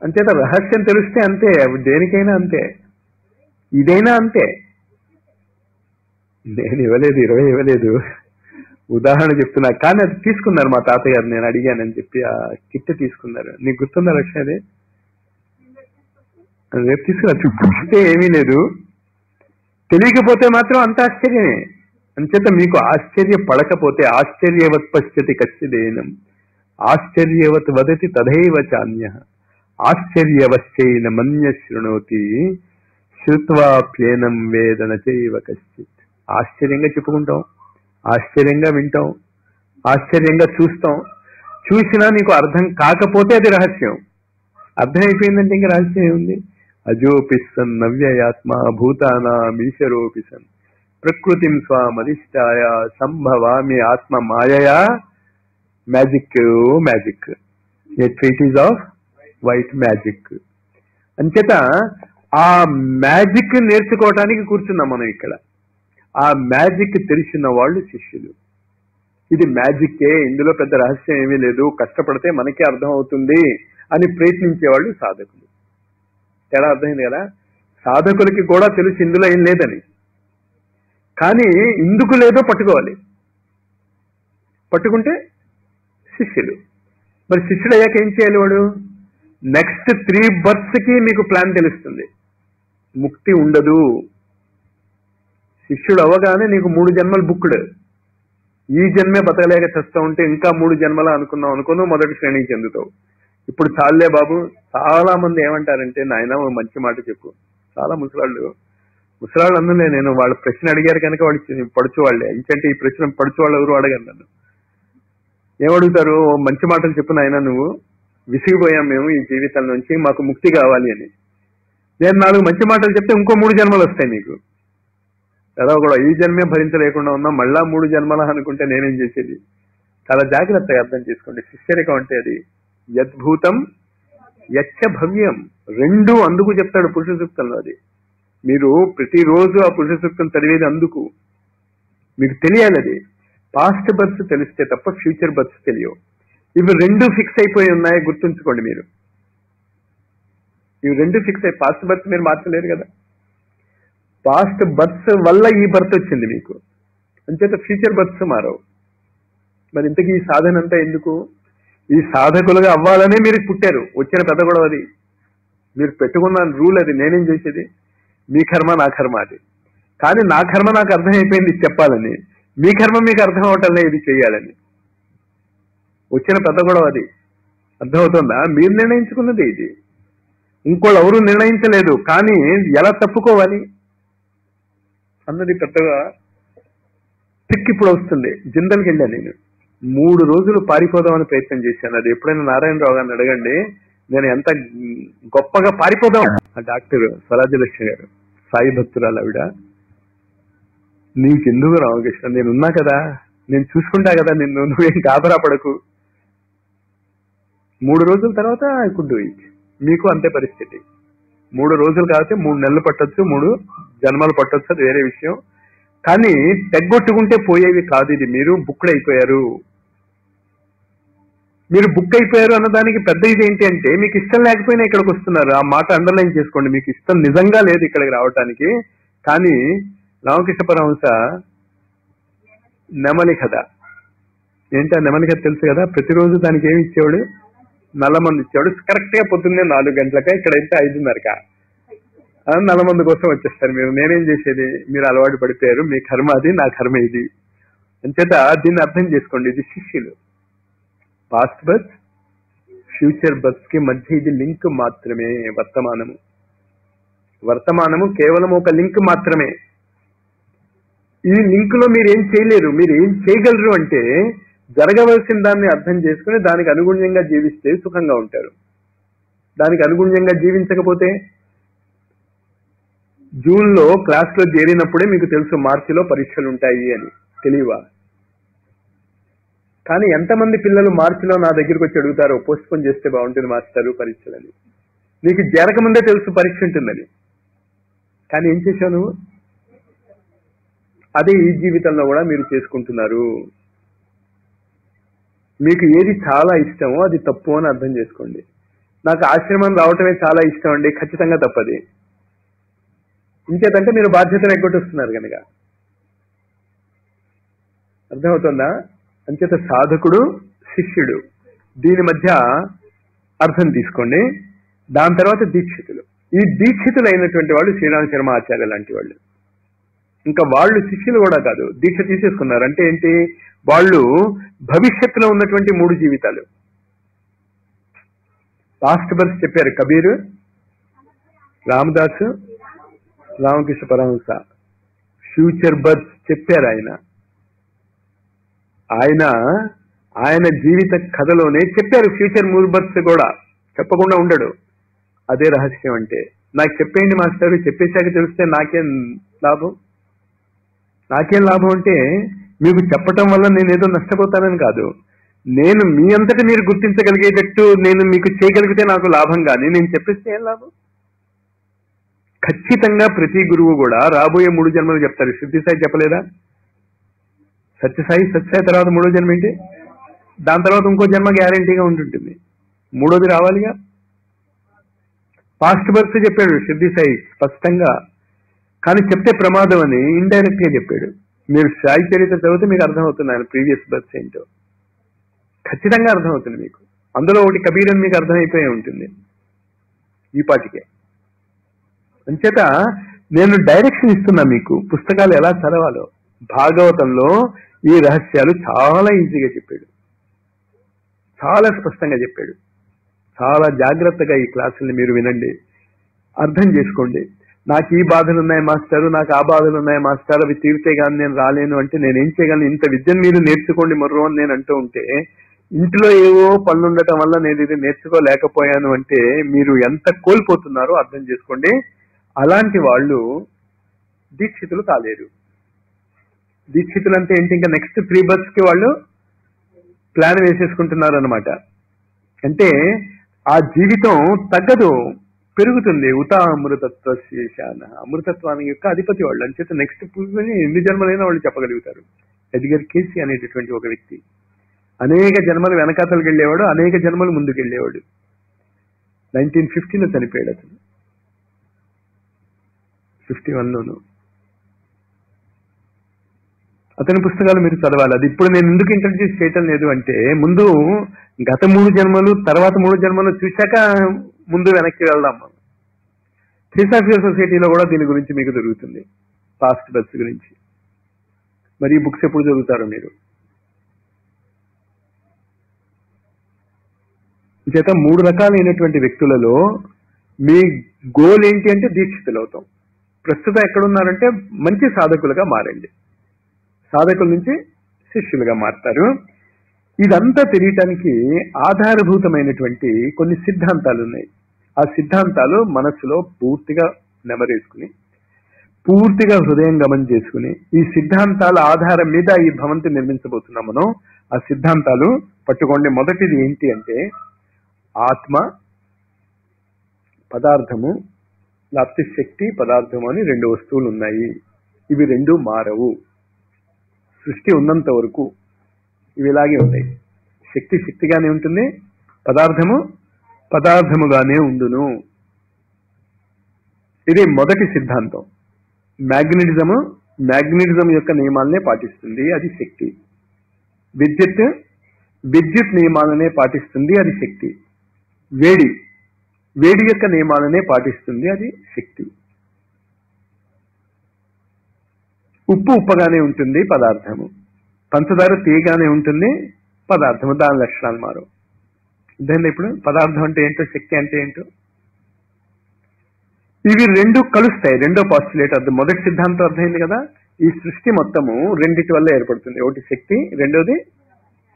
అంచేత రహస్యం తెలిస్తే అంతే, దేనికైనా అంతే, ఇదైనా అంతే. నేను ఇవ్వలేదు, 20 ఇవ్వలేదు, ఉదాహరణ చెప్తున్నా. కానీ అది తీసుకున్నారు మా తాతయ్య గారు, నేను అడిగానని చెప్పి ఆ కిట్ తీసుకున్నారు. నీకు గుర్తుందా లక్ష్మి? అది రేపు తీసుకున్నా. చూపిస్తే ఏమీ లేదు, తెలియకపోతే మాత్రం అంత ఆశ్చర్యమే. అంచేత మీకు ఆశ్చర్యపడకపోతే ఆశ్చర్యవత్ పశ్యతి కచ్చిదేనం, ఆశ్చర్యవత్ వదతి తథైవ చాన్య, ఆశ్చర్యవశ్చైన మన్య శృణోతి, శ్రుత్వాప్యేనం వేదన చైవ కశ్చిత్. ఆశ్చర్యంగా చెప్పుకుంటాం, ఆశ్చర్యంగా వింటాం, ఆశ్చర్యంగా చూస్తాం. చూసినా నీకు అర్థం కాకపోతే అది రహస్యం. అర్థమైపోయిందంటే ఇంకా రహస్యం ఏముంది? అజోపిసన్ నవ్యయాత్మ భూతానామీశ్వరోపిసన్ ప్రకృతిం స్వామధిష్టాయ సంభవామి ఆత్మ మాయయా. మ్యాజిక్, మ్యాజిక్, ఏ ట్రీటీస్ ఆఫ్ వైట్ మ్యాజిక్. అంచేత ఆ మ్యాజిక్ నేర్చుకోవటానికి కూర్చున్నాం మనం ఇక్కడ. ఆ మ్యాజిక్ తెలిసిన వాళ్ళు శిష్యులు. ఇది మ్యాజిక్కే, ఇందులో పెద్ద రహస్యం ఏమీ లేదు, కష్టపడితే మనకే అర్థం అవుతుంది అని ప్రయత్నించేవాళ్ళు సాధకులు. తేడా అర్థమైంది కదా? సాధకులకి కూడా తెలుసు ఇందులో ఏం లేదని, కానీ ఇందుకు లేదో పట్టుకోవాలి. పట్టుకుంటే శిష్యులు. మరి శిష్యుడు అయ్యాక ఏం చేయాలి వాడు? నెక్స్ట్ 3 బర్త్స్ కి మీకు ప్లాన్ తెలుస్తుంది. ముక్తి ఉండదు. శిష్యుడు అవ్వగానే నీకు 3 జన్మలు బుక్కుడు. ఈ జన్మే బతకలేక చేస్తూ ఉంటే ఇంకా 3 జన్మలా అనుకున్నావు మొదటి శ్రేణికి చెందుతావు. ఇప్పుడు చాలే బాబు. చాలా మంది ఏమంటారంటే, నాయన ఓ మంచి మాట చెప్పు. చాలా ముసలాళ్ళు అందులో నేను వాళ్ళ ప్రశ్న అడిగారు కనుక వాళ్ళు పడుచు వాళ్ళే. ఎందుకంటే ఈ ప్రశ్న పడుచు వాళ్ళు ఎవరు అడగరు నన్ను. ఏమడుగుతారు? మంచి మాటలు చెప్పు నాయన, నువ్వు విసిగిపోయాం మేము ఈ జీవితం నుంచి, మాకు ముక్తి కావాలి అని. నేను 4 మంచి మాటలు చెప్తే ఇంకో 3 జన్మలు వస్తాయి మీకు. కదా కూడా ఈ జన్మే భరించలేకుండా ఉన్నా మళ్ళా 3 జన్మలా అనుకుంటే నేనేం చేసేది? చాలా జాగ్రత్తగా అర్థం చేసుకోండి. శిష్యరికం అంటే అది యద్భూతం యచ్చ భవ్యం, 2 అందుకు చెప్తాడు పురుష సూక్తంలో. అది మీరు ప్రతిరోజు ఆ పురుష సూక్తం చదివేది అందుకు. మీకు తెలియాలి అది. పాస్ట్ బర్త్స్ తెలిస్తే తప్ప ఫ్యూచర్ బర్త్స్ తెలియవు. ఇవి 2 ఫిక్స్ అయిపోయి ఉన్నాయి, గుర్తుంచుకోండి మీరు. ఇవి 2 ఫిక్స్ అయ్యి, పాస్ట్ బర్త్ మీరు మార్చలేరు కదా. పాస్ట్ బర్త్స్ వల్ల ఈ బర్త్ వచ్చింది మీకు, అంచేత ఫ్యూచర్ బర్త్స్ మారవు. మరి ఇంతకీ ఈ సాధన అంతా ఎందుకు? ఈ సాధకులుగా అవ్వాలనే మీరు పుట్టారు. వచ్చిన పెద్ద గొడవ అది. మీరు పెట్టుకున్న రూల్ అది. నేనేం చేసేది? మీ కర్మ నా కర్మ అది. కానీ నా కర్మ నాకు అర్థమైపోయింది ఇది చెప్పాలని, మీ కర్మ మీకు అర్థం అవటంలే ఇది చేయాలని. వచ్చిన పెద్ద గొడవ అది. అర్థమవుతుందా? మీరు నిర్ణయించుకున్నది ఇది, ఇంకోళ్ళు ఎవరు నిర్ణయించలేదు. కానీ ఎలా తప్పుకోవాలి అన్నది పెద్దగా పిక్ ఇప్పుడు వస్తుంది. జిందల్కి వెళ్ళాను నేను. 3 రోజులు పారిపోదామని ప్రయత్నం చేశాను. అది ఎప్పుడైనా నారాయణరావు గారిని అడగండి, నేను ఎంత గొప్పగా పారిపోదాం. ఆ డాక్టర్ స్వరాజ్యలక్ష్మి గారు, సాయి భక్తురాలు ఆవిడ, నీకెందుకు రామకృష్ణ, నేనున్నా కదా, నేను చూసుకుంటా కదా నిన్ను, నువ్వేం గాబరా పడకు. 3 రోజుల తర్వాత ఐ కుడ్ డూ ఇట్. మీకు అంతే పరిస్థితి. 3 రోజులు కాబట్టి 3 నెలలు పట్టొచ్చు, 3 జన్మలు పట్టొచ్చు, అది వేరే విషయం. కానీ తెగ్గొట్టుకుంటే పోయేవి కాదు. ఇది మీరు బుక్డ్ అయిపోయారు. మీరు బుక్ అయిపోయారు అన్నదానికి పెద్ద ఇది ఏంటి అంటే, మీకు ఇష్టం లేకపోయినా ఇక్కడికి వస్తున్నారు. ఆ మాట అండర్లైన్ చేసుకోండి. మీకు ఇష్టం నిజంగా లేదు ఇక్కడికి రావటానికి. కానీ రామకృష్ణ పరమహంస నెమలి కథ ఏంటి? ఆ నెమలి కథ తెలుసు కదా. ప్రతిరోజు దానికి ఏమి ఇచ్చేవాడు? నల్లమంది ఇచ్చేవాడు. కరెక్ట్ గా పొద్దున్నే 4 గంటలక, ఇక్కడైతే 5:30క నల్లమంది కోసం వచ్చేస్తారు మీరు. నేనేం చేసేది? మీరు అలవాటు పడిపోయారు. మీ కర్మ అది, నా కర్మ ఇది. అంచేత దీన్ని అర్థం చేసుకోండి. ఇది శిష్యులు. పాస్ట్ బర్త్ ఫ్యూచర్ బర్త్ కి మధ్య ఇది లింక్ మాత్రమే. వర్తమానము కేవలం ఒక లింక్ మాత్రమే. ఈ లింక్ లో మీరు ఏం చేయలేరు. మీరు ఏం చేయగలరు అంటే, జరగవలసిన దాన్ని అర్థం చేసుకుని దానికి అనుగుణ్యంగా జీవిస్తే సుఖంగా ఉంటారు. దానికి అనుగుణ్యంగా జీవించకపోతే, జూన్ లో క్లాస్ లో చేరినప్పుడే మీకు తెలుసు మార్చిలో పరీక్షలు ఉంటాయి అని. తెలియవా? కానీ ఎంతమంది పిల్లలు మార్చిలో నా దగ్గరికి వచ్చి అడుగుతారో, పోస్ట్ పోన్ చేస్తే బాగుంటుంది మాస్టారు పరీక్షలని. నీకు చేరకముందే తెలుసు పరీక్ష ఉంటుందని. కానీ ఏం చేశావు నువ్వు? అదే ఈ జీవితంలో కూడా మీరు చేసుకుంటున్నారు. మీకు ఏది చాలా ఇష్టమో అది తప్పు అని అర్థం చేసుకోండి. నాకు ఆశ్రమం రావటమే చాలా ఇష్టం అండి, ఖచ్చితంగా తప్పది. ఇంకేతంటే మీరు బాధ్యతను ఎగ్గొట్టుస్తున్నారు కనుక. అర్థమవుతుందా? అంచేత సాధకుడు, శిష్యుడు, దీని మధ్య అర్థం తీసుకోండి. దాని తర్వాత దీక్షితులు. ఈ దీక్షితులు అయినటువంటి వాళ్ళు శ్రీరామ శర్మ ఆచార్య లాంటి వాళ్ళు. ఇంకా వాళ్ళు శిష్యులు కూడా కాదు, దీక్ష తీసేసుకున్నారు. అంటే ఏంటి? వాళ్ళు భవిష్యత్తులో ఉన్నటువంటి 3 జీవితాలు. పాస్ట్ బర్త్ చెప్పారు కబీర్, రామదాసు, రామకృష్ణ పరమహంస. ఫ్యూచర్ బర్త్ చెప్పారు ఆయన జీవిత కథలోనే చెప్పారు. ఫ్యూచర్ 3 బర్త్స్ కూడా చెప్పకుండా ఉండడు. అదే రహస్యం. అంటే నాకు చెప్పేయండి మాస్టర్, చెప్పేశాక తెలిస్తే నాకేం లాభం? నాకేం లాభం అంటే, మీకు చెప్పటం వల్ల నేను ఏదో నష్టపోతానని కాదు. నేను మీ అంతటా మీరు గుర్తించగలిగేటట్టు నేను మీకు చేయగలిగితే నాకు లాభం. కానీ నేను చెప్పేస్తే ఏం లాభం? ఖచ్చితంగా ప్రతి గురువు కూడా రాబోయే 3 జన్మలు చెప్తారు. సిద్ధిసాయి చెప్పలేదా? సత్యసాయి తర్వాత 3వ జన్మ ఏంటి? దాని తర్వాత ఇంకో జన్మ గ్యారంటీగా ఉంటుంటుంది. 3వది రావాలిగా. పాస్ట్ బర్త్ చెప్పాడు సిద్ధిసాయి స్పష్టంగా. కానీ చెప్తే ప్రమాదం అని ఇండైరెక్ట్ గా చెప్పాడు. మీరు సాయి చరిత్ర చదివితే మీకు అర్థమవుతుంది ఆయన ప్రీవియస్ బర్త్ ఏంటో. ఖచ్చితంగా అర్థమవుతుంది మీకు. అందులో ఒకటి కబీర్ అని మీకు అర్థమైపోయి ఉంటుంది ఈ పాటికే. అంచేత నేను డైరెక్షన్ ఇస్తున్నా మీకు, పుస్తకాలు ఎలా చదవాలో. భాగవతంలో ఈ రహస్యాలు చాలా ఈజీగా చెప్పాడు, చాలా స్పష్టంగా చెప్పాడు. చాలా జాగ్రత్తగా ఈ క్లాసుల్ని మీరు వినండి, అర్థం చేసుకోండి. నాకు ఈ బాధలు ఉన్నాయి మాస్టారు, నాకు ఆ బాధలు ఉన్నాయి మాస్టర్, అవి తీరితే కానీ నేను రాలేను అంటే నేనేం చేయగలను? ఇంత విద్యను మీరు నేర్చుకోండి మర్రో అని నేను అంటూ ఉంటే, ఇంట్లో ఏవో పనులు ఉండటం వల్ల నేను ఇది నేర్చుకోలేకపోయాను అంటే మీరు ఎంత కోల్పోతున్నారో అర్థం చేసుకోండి. అలాంటి వాళ్ళు దీక్షితులు కాలేరు. దీక్షితులు అంటే ఏంటి? ఇంకా నెక్స్ట్ 3 బర్త్స్ కి వాళ్ళు ప్లాన్ వేసేసుకుంటున్నారు అనమాట. అంటే ఆ జీవితం తగ్గదు, పెరుగుతుంది. ఉతా అమృతత్వ శేషాన, అమృతత్వానికి యొక్క అధిపతి వాళ్ళు. అంచేత నెక్స్ట్ పూర్వని ఎన్ని జన్మలైనా వాళ్ళు చెప్పగలుగుతారు. ఎడ్గర్ కేసీ అనేటటువంటి ఒక వ్యక్తి అనేక జన్మలు వెనకాతలకు వెళ్ళేవాడు, అనేక జన్మలు ముందుకు వెళ్ళేవాడు. 1950లో చనిపోయాడు అతను, 51లోను. అతని పుస్తకాలు మీరు చదవాలి. అది ఇప్పుడు నేను ఎందుకు ఇంట్రడ్యూస్ చేయటం లేదు అంటే, ముందు గత 3 జన్మలు తర్వాత 3 జన్మలు చూశాక ముందు వెనక్కి వెళ్దాం. మనం థియోసాఫికల్ సొసైటీలో కూడా దీని గురించి మీకు దొరుకుతుంది, పాస్ట్ బర్త్స్ గురించి. మరి ఈ బుక్స్ ఎప్పుడు చదువుతారు మీరు? చేత 3 రకాలైనటువంటి వ్యక్తులలో మీ గోల్ ఏంటి అంటే దీక్షితులు అవుతాం. ప్రస్తుతం ఎక్కడున్నారంటే మంచి సాధకులుగా మారండి, సాధకుల నుంచి శిష్యులుగా మారుతారు. ఇదంతా తెలియటానికి ఆధారభూతమైనటువంటి కొన్ని సిద్ధాంతాలు ఉన్నాయి. ఆ సిద్ధాంతాలు మనస్సులో పూర్తిగా నెమరేసుకుని, పూర్తిగా హృదయం గమనం చేసుకుని, ఈ సిద్ధాంతాల ఆధారం మీద ఈ భవంతి నిర్మించబోతున్నాం మనం. ఆ సిద్ధాంతాలు పట్టుకోండి. మొదటిది ఏంటి అంటే, ఆత్మ, పదార్థము, లేకపోతే శక్తి, పదార్థము అని 2 వస్తువులు ఉన్నాయి. ఇవి 2 మారవు. సృష్టి ఉన్నంత వరకు ఇవి ఇలాగే ఉంటాయి. శక్తి శక్తిగానే ఉంటుంది, పదార్థము పదార్థముగానే ఉండును. ఇది మొదటి సిద్ధాంతం. మ్యాగ్నెటిజం యొక్క నియమాలనే పాటిస్తుంది, అది శక్తి. విద్యుత్ నియమాలనే పాటిస్తుంది, అది శక్తి. వేడి యొక్క నియమాలనే పాటిస్తుంది, అది శక్తి. ఉప్పు ఉప్పగానే ఉంటుంది, పదార్థము. పంచదార తీయగానే ఉంటుంది, పదార్థము. దాని లక్షణాలు మారు. దాన్ని ఇప్పుడు పదార్థం అంటే ఏంటో, శక్తి అంటే ఏంటో, ఇవి 2 కలుస్తాయి. రెండో పాస్టులేట్ అర్థం, మొదటి సిద్ధాంతం అర్థమైంది కదా. ఈ సృష్టి మొత్తము 2 వల్ల ఏర్పడుతుంది. ఒకటి శక్తి, రెండోది,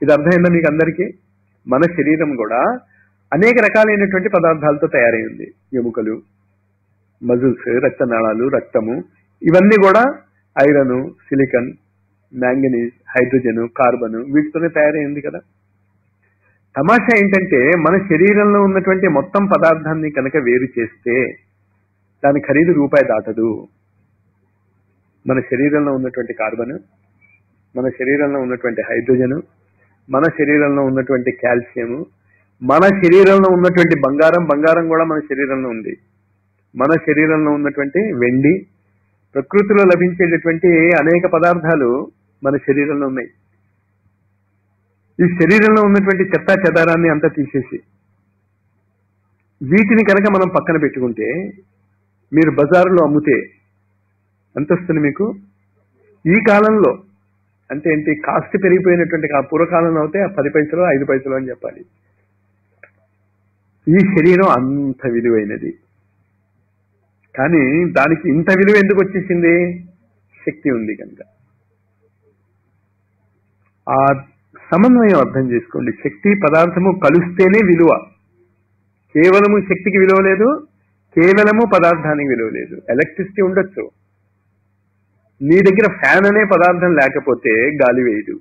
ఇది అర్థమైందా మీకు అందరికీ? మన శరీరం కూడా అనేక రకాలైనటువంటి పదార్థాలతో తయారై ఉంది. ఎముకలు, మజిల్స్, రక్తనాళాలు, రక్తము, ఇవన్నీ కూడా iron, silicon, manganese, hydrogen, carbon, వీటితోనే తయారైంది కదా. తమాషా ఏంటంటే, మన శరీరంలో ఉన్నటువంటి మొత్తం పదార్థాన్ని కనుక వేరు చేస్తే దాని ఖరీదు రూపాయి దాటదు. మన శరీరంలో ఉన్నటువంటి కార్బన్, మన శరీరంలో ఉన్నటువంటి హైడ్రోజన్, మన శరీరంలో ఉన్నటువంటి కాల్షియం, మన శరీరంలో ఉన్నటువంటి బంగారం కూడా మన శరీరంలో ఉంది. మన శరీరంలో ఉన్నటువంటి వెండి, ప్రకృతిలో లభించేటటువంటి అనేక పదార్థాలు మన శరీరంలో ఉన్నాయి. ఈ శరీరంలో ఉన్నటువంటి చెత్తా చెదారాన్ని అంతా తీసేసి వీటిని కనుక మనం పక్కన పెట్టుకుంటే, మీరు బజారులో అమ్ముతే ఎంత వస్తుంది మీకు? ఈ కాలంలో అంటే ఏంటి, కాస్ట్ పెరిగిపోయినటువంటి పూర్వకాలంలో అయితే 10 పైసలు 5 పైసలు అని చెప్పాలి. ఈ శరీరం అంత విలువైనది, కానీ దానికి ఇంత విలువ ఎందుకు వచ్చేసింది? శక్తి ఉంది కనుక. ఆ సమన్వయం అర్థం చేసుకోండి. శక్తి పదార్థము కలుస్తేనే విలువ. కేవలము శక్తికి విలువ లేదు, కేవలము పదార్థానికి విలువ లేదు. ఎలక్ట్రిసిటీ ఉండొచ్చు, నీ దగ్గర ఫ్యాన్ అనే పదార్థం లేకపోతే గాలి వేయదు.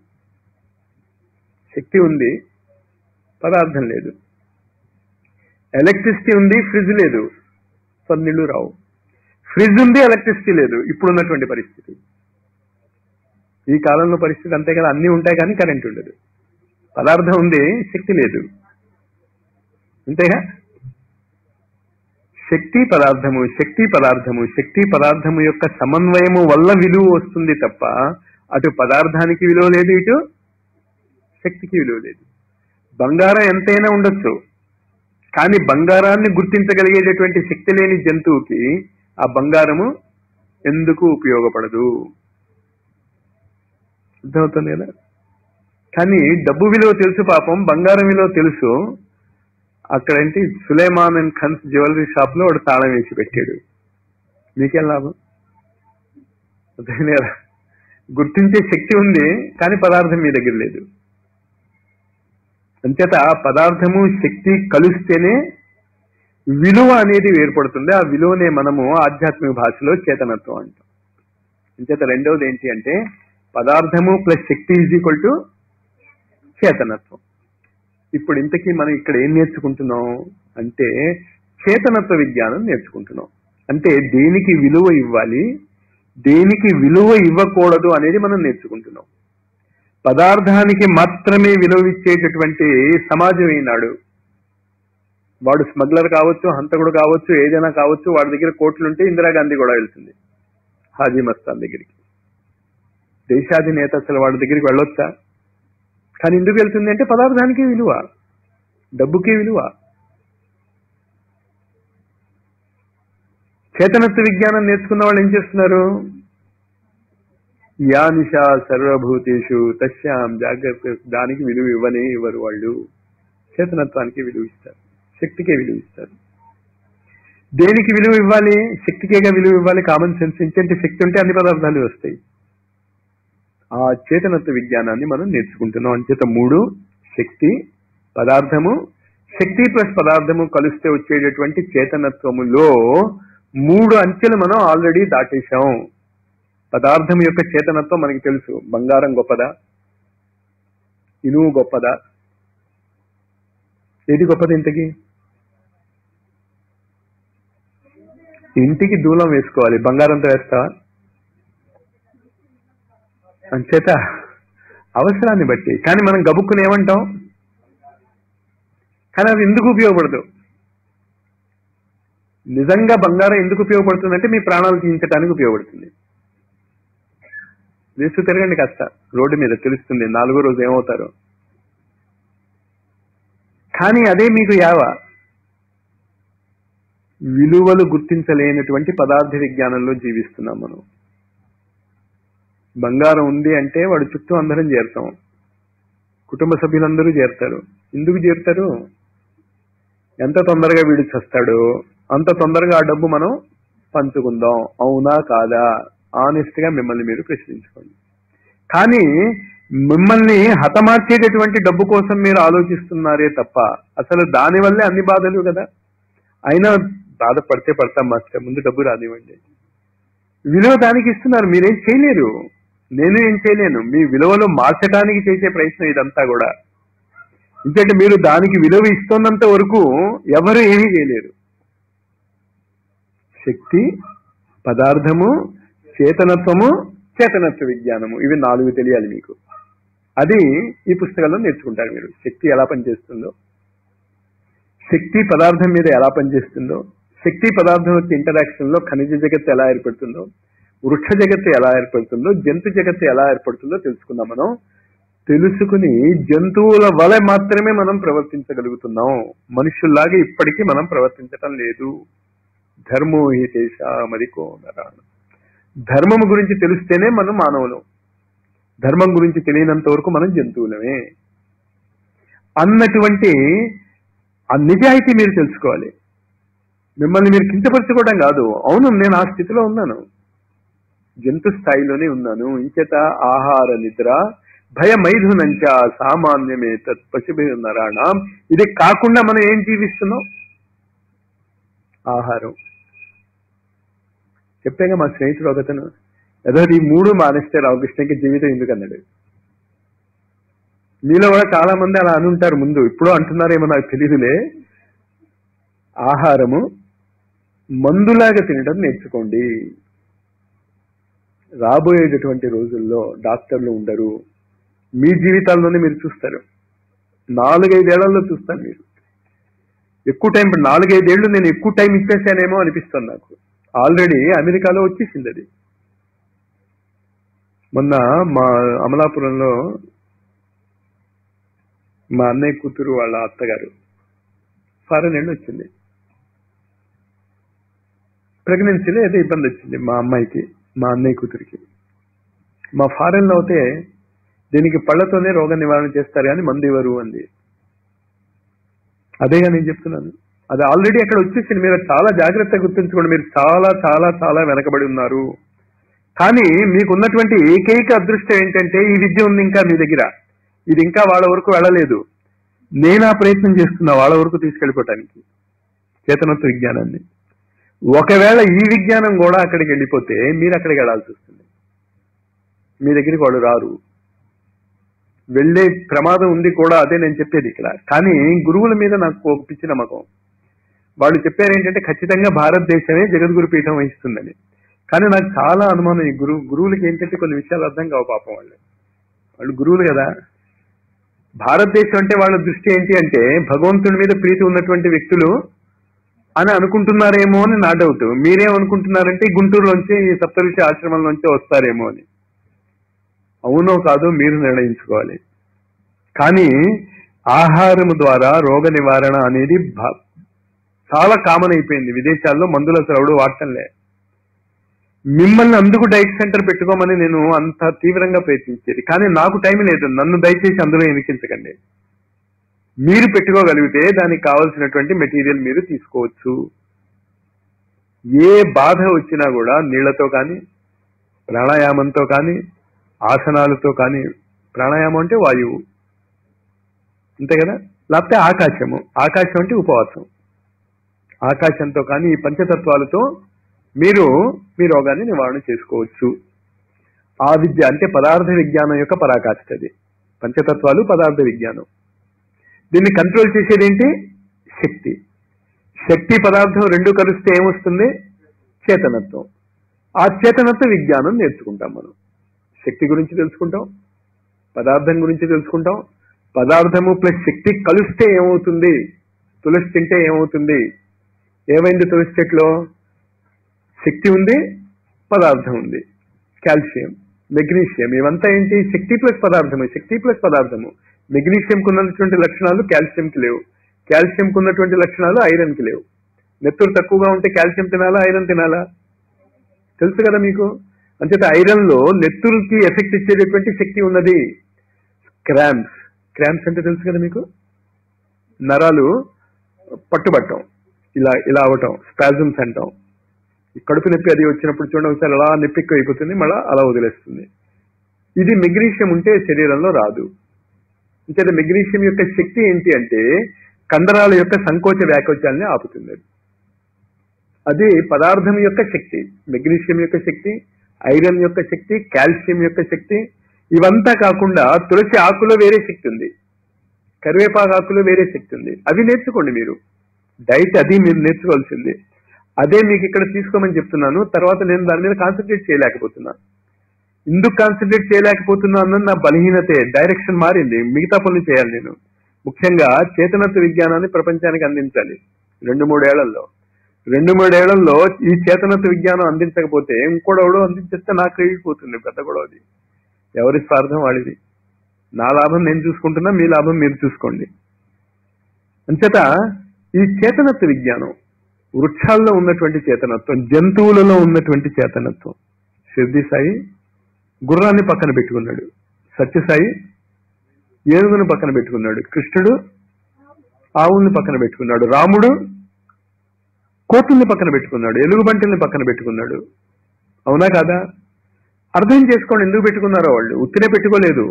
శక్తి ఉంది, పదార్థం లేదు. ఎలక్ట్రిసిటీ ఉంది, ఫ్రిడ్జ్ లేదు, నీళ్లు రావు. ఫ్రిడ్జ్ ఉంది, ఎలక్ట్రిసిటీ లేదు. ఇప్పుడున్నటువంటి పరిస్థితి, ఈ కాలంలో పరిస్థితి అంతే కదా. అన్నీ ఉంటాయి కానీ కరెంట్ ఉండదు. పదార్థం ఉంది, శక్తి లేదు, అంతేగా. శక్తి పదార్థము, శక్తి పదార్థము, శక్తి పదార్థము యొక్క సమన్వయము వల్ల విలువ వస్తుంది తప్ప, అటు పదార్థానికి విలువ లేదు, ఇటు శక్తికి విలువ లేదు. బంగారం ఎంతైనా ఉండొచ్చు, కానీ బంగారాన్ని గుర్తించగలిగేటటువంటి శక్తి లేని జంతువుకి ఆ బంగారము ఎందుకు ఉపయోగపడదు? అర్థమవుతుంది కదా. కానీ డబ్బు విలువ తెలుసు పాపం, బంగారం విలువ తెలుసు. అక్కడేంటి సులేమాన్ అండ్ ఖన్స్ జ్యువెలరీ షాప్ లో వాడు తాళం వేసి పెట్టాడు. మీకేం లాభం? అర్థమైంది కదా. గుర్తించే శక్తి ఉంది కానీ పదార్థం మీ దగ్గర లేదు. అంచేత పదార్థము శక్తి కలిస్తేనే విలువ అనేది ఏర్పడుతుంది. ఆ విలువనే మనము ఆధ్యాత్మిక భాషలో చేతనత్వం అంటాం. అంచేత రెండవది ఏంటి అంటే పదార్థము ప్లస్ శక్తి ఈజ్ ఈక్వల్ టు చేతనత్వం. ఇప్పుడు ఇంతకీ మనం ఇక్కడ ఏం నేర్చుకుంటున్నాం అంటే చేతనత్వ విజ్ఞానం నేర్చుకుంటున్నాం. అంటే దేనికి విలువ ఇవ్వాలి, దేనికి విలువ ఇవ్వకూడదు అనేది మనం నేర్చుకుంటున్నాం. పదార్థానికి మాత్రమే విలువ ఇచ్చేటటువంటి సమాజం ఈనాడు. వాడు స్మగ్లర్ కావచ్చు, హంతకుడు కావచ్చు, ఏదైనా కావచ్చు, వాడి దగ్గర కోట్లుంటే ఇందిరాగాంధీ కూడా వెళ్తుంది హాజీ మస్తాన్ దగ్గరికి. దేశాధినేత అసలు వాడి దగ్గరికి వెళ్ళొచ్చా? కానీ ఎందుకు వెళ్తుంది అంటే పదార్థానికి విలువ, డబ్బుకి విలువ. చేతనత్వ విజ్ఞానం నేర్చుకున్న వాళ్ళు ఏం చేస్తున్నారు? యా నిశా సర్వభూతేషు తస్యాం జాగ్రత్త, దానికి విలువ ఇవ్వనే ఇవ్వరు వాళ్ళు. చేతనత్వానికి విలువ ఇస్తారు, శక్తికే విలువ ఇస్తారు. దేనికి విలువ ఇవ్వాలి? శక్తికేగా విలువ ఇవ్వాలి. కామన్ సెన్స్ ఏంటంటే శక్తి ఉంటే అన్ని పదార్థాలు వస్తాయి. ఆ చేతనత్వ విజ్ఞానాన్ని మనం నేర్చుకుంటున్నాం. అంచేత 3 శక్తి, పదార్థము, శక్తి ప్లస్ పదార్థము కలిస్తే వచ్చేటటువంటి చేతనత్వములో 3 అంచెలు మనం ఆల్రెడీ దాటేశాం. పదార్థం యొక్క చేతనత్వం మనకి తెలుసు. బంగారం గొప్పదా, ఇనుము గొప్పదా? ఏది గొప్పది ఇంతకి? ఇంటికి దూలం వేసుకోవాలి, బంగారంతో వేస్తావా? అంచేత అవసరాన్ని బట్టి. కానీ మనం గబుక్కుని ఏమంటాం? కానీ అది ఎందుకు ఉపయోగపడదు? నిజంగా బంగారం ఎందుకు ఉపయోగపడుతుందంటే మీ ప్రాణాలు తీయించడానికి ఉపయోగపడుతుంది. వేస్తూ తిరగండి కాస్త రోడ్డు మీద, తెలుస్తుంది 4వ రోజు ఏమవుతారో. కానీ అదే మీకు యావ. విలువలు గుర్తించలేనటువంటి పదార్థ విజ్ఞానంలో జీవిస్తున్నాం మనం. బంగారం ఉంది అంటే వాడు చుట్టూ అందరం చేరుతాం, కుటుంబ సభ్యులందరూ చేరుతారు. ఎందుకు చేరుతారు? ఎంత తొందరగా వీడు చస్తాడో అంత తొందరగా ఆ డబ్బు మనం పంచుకుందాం. అవునా కాదా? ఆనెస్ట్ గా మిమ్మల్ని మీరు ప్రశ్నించుకోండి. కానీ మిమ్మల్ని హతమార్చేటటువంటి డబ్బు కోసం మీరు ఆలోచిస్తున్నారే తప్ప అసలు దానివల్లే అన్ని బాధలు కదా. అయినా బాధపడితే పడతాం మాస్టర్, ముందు డబ్బు రానివ్వండి. విలువ దానికి ఇస్తున్నారు, మీరేం చేయలేరు, నేను ఏం చేయలేను. మీ విలువలు మార్చడానికి చేసే ప్రయత్నం ఇదంతా కూడా. ఎందుకంటే మీరు దానికి విలువ ఇస్తున్నంత వరకు ఎవరు ఏమీ చేయలేరు. శక్తి, పదార్థము, చేతనత్వము, చేతనత్వ విజ్ఞానము, ఇవి 4 తెలియాలి మీకు. అది ఈ పుస్తకంలో నేర్చుకుంటారు మీరు. శక్తి ఎలా పనిచేస్తుందో, శక్తి పదార్థం మీద ఎలా పనిచేస్తుందో, శక్తి పదార్థం యొక్క ఇంటరాక్షన్ లో ఖనిజ జగత్తు ఎలా ఏర్పడుతుందో, వృక్ష జగత్తు ఎలా ఏర్పడుతుందో, జంతు జగత్తు ఎలా ఏర్పడుతుందో తెలుసుకుందాం. మనం తెలుసుకుని జంతువుల వలె మాత్రమే మనం ప్రవర్తించగలుగుతున్నాం. మనుషుల్లాగా ఇప్పటికీ మనం ప్రవర్తించటం లేదు. ధర్మో హితేష మరికో నరాణ. ధర్మం గురించి తెలిస్తేనే మనం మానవులు, ధర్మం గురించి తెలియనంత వరకు మనం జంతువులమే అన్నటువంటి ఆ నిజాయితీ మీరు తెలుసుకోవాలి. మిమ్మల్ని మీరు కించపరచుకోవడం కాదు. అవును, నేను ఆ స్థితిలో ఉన్నాను, జంతు స్థాయిలోనే ఉన్నాను. ఇంచేత ఆహార నిద్ర భయమైధునంచ సామాన్యమే తత్ పశుభి నరాణం. ఇది కాకుండా మనం ఏం జీవిస్తున్నాం? ఆహారం. చెప్పాగా మా స్నేహితుడు ఒకతను, ఏదో ఈ 3 మానేస్తే రామకృష్ణకి జీవితం ఎందుకు అన్నాడు. మీలో కూడా చాలా మంది అలా అనుంటారు. ముందు ఇప్పుడు అంటున్నారేమో నాకు తెలియదులే. ఆహారము మందులాగా తినడం నేర్చుకోండి. రాబోయేటటువంటి రోజుల్లో డాక్టర్లు ఉండరు. మీ జీవితాల్లోనే మీరు చూస్తారు. 4-5 ఏళ్లలో చూస్తారు మీరు. ఎక్కువ టైం, 4-5 ఏళ్ళు నేను ఎక్కువ టైం ఇచ్చేసానేమో అనిపిస్తుంది నాకు. ఆల్రెడీ అమెరికాలో వచ్చేసింది అది. మొన్న మా అమలాపురంలో మా అన్నయ్య కూతురు వాళ్ళ అత్తగారు ఫారెన్ వెళ్ళి వచ్చింది. ప్రెగ్నెన్సీలో ఏదో ఇబ్బంది వచ్చింది మా అమ్మాయికి, మా అన్నయ్య కూతురికి. మా ఫారెన్లో అయితే దీనికి పళ్ళతోనే రోగ నివారణ చేస్తారు కానీ మందు ఇవ్వరు అంది. అదేగా నేను చెప్తున్నాను. అది ఆల్రెడీ అక్కడ వచ్చేసింది. మీరు చాలా జాగ్రత్తగా గుర్తుంచుకోండి. మీరు చాలా చాలా చాలా వెనకబడి ఉన్నారు. కానీ మీకున్నటువంటి ఏకైక అదృష్టం ఏంటంటే ఈ విద్య ఉంది ఇంకా మీ దగ్గర. ఇది ఇంకా వాళ్ళ వరకు వెళ్ళలేదు. నేను ఆ ప్రయత్నం చేస్తున్నా వాళ్ళ వరకు తీసుకెళ్ళిపోవటానికి చేతనత్వ విజ్ఞానాన్ని. ఒకవేళ ఈ విజ్ఞానం కూడా అక్కడికి వెళ్ళిపోతే మీరు అక్కడికి వెళ్ళాల్సి వస్తుంది. మీ దగ్గరికి వాళ్ళు రారు. వెళ్ళే ప్రమాదం ఉంది కూడా. అదే నేను చెప్పేది ఇక్కడ. కానీ గురువుల మీద నాకు ఒక పిచ్చి నమ్మకం. వాళ్ళు చెప్పారు ఏంటంటే ఖచ్చితంగా భారతదేశమే జగద్గురు పీఠం వహిస్తుందని. కానీ నాకు చాలా అనుమానం. ఈ గురువులకి ఏంటంటే కొన్ని విషయాలు అర్థం కావు పాపం. వాళ్ళు గురువులు కదా. భారతదేశం అంటే వాళ్ళ దృష్టి ఏంటి అంటే భగవంతుడి మీద ప్రీతి ఉన్నటువంటి వ్యక్తులు అని అనుకుంటున్నారేమో అని నా డౌట్. మీరేమనుకుంటున్నారంటే గుంటూరులోంచి ఈ సప్తఋషి ఆశ్రమంలోంచి వస్తారేమో అని. అవునో కాదో మీరు నిర్ణయించుకోవాలి. కానీ ఆహారము ద్వారా రోగ నివారణ అనేది చాలా కామన్ అయిపోయింది. విదేశాల్లో మందులు అసలు ఎవడు వాడటంలే. మిమ్మల్ని అందుకు డైట్ సెంటర్ పెట్టుకోమని నేను అంత తీవ్రంగా ప్రయత్నించేది. కానీ నాకు టైం లేదు. నన్ను దయచేసి అందులో ఎనికించకండి. మీరు పెట్టుకోగలిగితే దానికి కావలసినటువంటి మెటీరియల్ మీరు తీసుకోవచ్చు. ఏ బాధ వచ్చినా కూడా నీళ్లతో కానీ ప్రాణాయామంతో కానీ ఆసనాలతో కానీ, ప్రాణాయామం అంటే వాయువు అంతే కదా, లేకపోతే ఆకాశము. ఆకాశం అంటే ఉపవాసం. ఆకాశంతో కానీ ఈ పంచతత్వాలతో మీరు మీ రోగాన్ని నివారణ చేసుకోవచ్చు. ఆ విద్య అంటే పదార్థ విజ్ఞానం యొక్క పరాకాష్ఠ అది. పంచతత్వాలు పదార్థ విజ్ఞానం. దీన్ని కంట్రోల్ చేసేది ఏంటి? శక్తి. శక్తి పదార్థం రెండు కలిస్తే ఏమొస్తుంది? చేతనత్వం. ఆ చేతనత్వ విజ్ఞానం నేర్చుకుంటాం మనం. శక్తి గురించి తెలుసుకుంటాం, పదార్థం గురించి తెలుసుకుంటాం. పదార్థము ప్లస్ శక్తి కలిస్తే ఏమవుతుంది? తులసి తింటే ఏమవుతుంది? ఏమైంది తులసి చెట్లో? శక్తి ఉంది, పదార్థం ఉంది. కాల్షియం, మెగ్నీషియం, ఇవంతా ఏంటి? శక్తి ప్లస్ పదార్థము. శక్తి ప్లస్ పదార్థము. మెగ్నీషియంకు ఉన్నటువంటి లక్షణాలు కాల్షియంకి లేవు. కాల్షియంకు ఉన్నటువంటి లక్షణాలు ఐరన్కి లేవు. నెత్తురు తక్కువగా ఉంటే కాల్షియం తినాలా, ఐరన్ తినాలా? తెలుసు కదా మీకు. అంచేత ఐరన్ లో నెత్తురుకి ఎఫెక్ట్ ఇచ్చేటటువంటి శక్తి ఉన్నది. క్రాంప్స్. క్రాంప్స్ అంటే తెలుసు కదా మీకు. నరాలు పట్టుబట్టం, ఇలా ఇలా అవటం, స్పాజమ్స్ అంటాం. కడుపు నొప్పి అది వచ్చినప్పుడు చూడండి, ఒకసారి అలా నొప్పి ఎక్కువ అయిపోతుంది, మళ్ళీ అలా వదిలేస్తుంది. ఇది మెగ్నీషియం ఉంటే శరీరంలో రాదు. అంచేత మెగ్నీషియం యొక్క శక్తి ఏంటి అంటే కండరాల యొక్క సంకోచ వ్యాకోచాలని ఆపుతుంది. అది పదార్థం యొక్క శక్తి. మెగ్నీషియం యొక్క శక్తి, ఐరన్ యొక్క శక్తి, కాల్షియం యొక్క శక్తి. ఇవంతా కాకుండా తులసి ఆకులో వేరే శక్తి ఉంది, కరివేపాకు ఆకులో వేరే శక్తి ఉంది. అవి నేర్చుకోండి మీరు. డైట్ అది మీరు నేర్చుకోవాల్సింది. అదే మీకు ఇక్కడ తీసుకోమని చెప్తున్నాను. తర్వాత నేను దాని మీద కాన్సన్ట్రేట్ చేయలేకపోతున్నాను. ఎందుకు కాన్సన్ట్రేట్ చేయలేకపోతున్నా అన్నది నా బలహీనతే. డైరెక్షన్ మారింది. మిగతా పనులు చేయాలి నేను. ముఖ్యంగా చేతనత్వ విజ్ఞానాన్ని ప్రపంచానికి అందించాలి. 2-3 ఏళ్లలో. 2-3 ఏళ్లలో ఈ చేతనత్వ విజ్ఞానం అందించకపోతే ఇంకోడెవడో అందించేస్తే నాకు క్రెడిట్ పోతుంది. పెద్ద గొడవది. ఎవరి స్వార్థం వాడిది. నా లాభం నేను చూసుకుంటున్నా, మీ లాభం మీరు చూసుకోండి. అంచేత ఈ చేతనత్వ విజ్ఞానం, వృక్షాల్లో ఉన్నటువంటి చేతనత్వం, జంతువులలో ఉన్నటువంటి చేతనత్వం. షిర్డీ సాయి గుర్రాన్ని పక్కన పెట్టుకున్నాడు, సత్యసాయి ఏనుగును పక్కన పెట్టుకున్నాడు, కృష్ణుడు ఆవుల్ని పక్కన పెట్టుకున్నాడు, రాముడు కోతుల్ని పక్కన పెట్టుకున్నాడు, ఎలుగుబంటిల్ని పక్కన పెట్టుకున్నాడు. అవునా కాదా? అర్థం చేసుకోండి ఎందుకు పెట్టుకున్నారో. వాళ్ళు ఉత్తినే పెట్టుకోలేదు.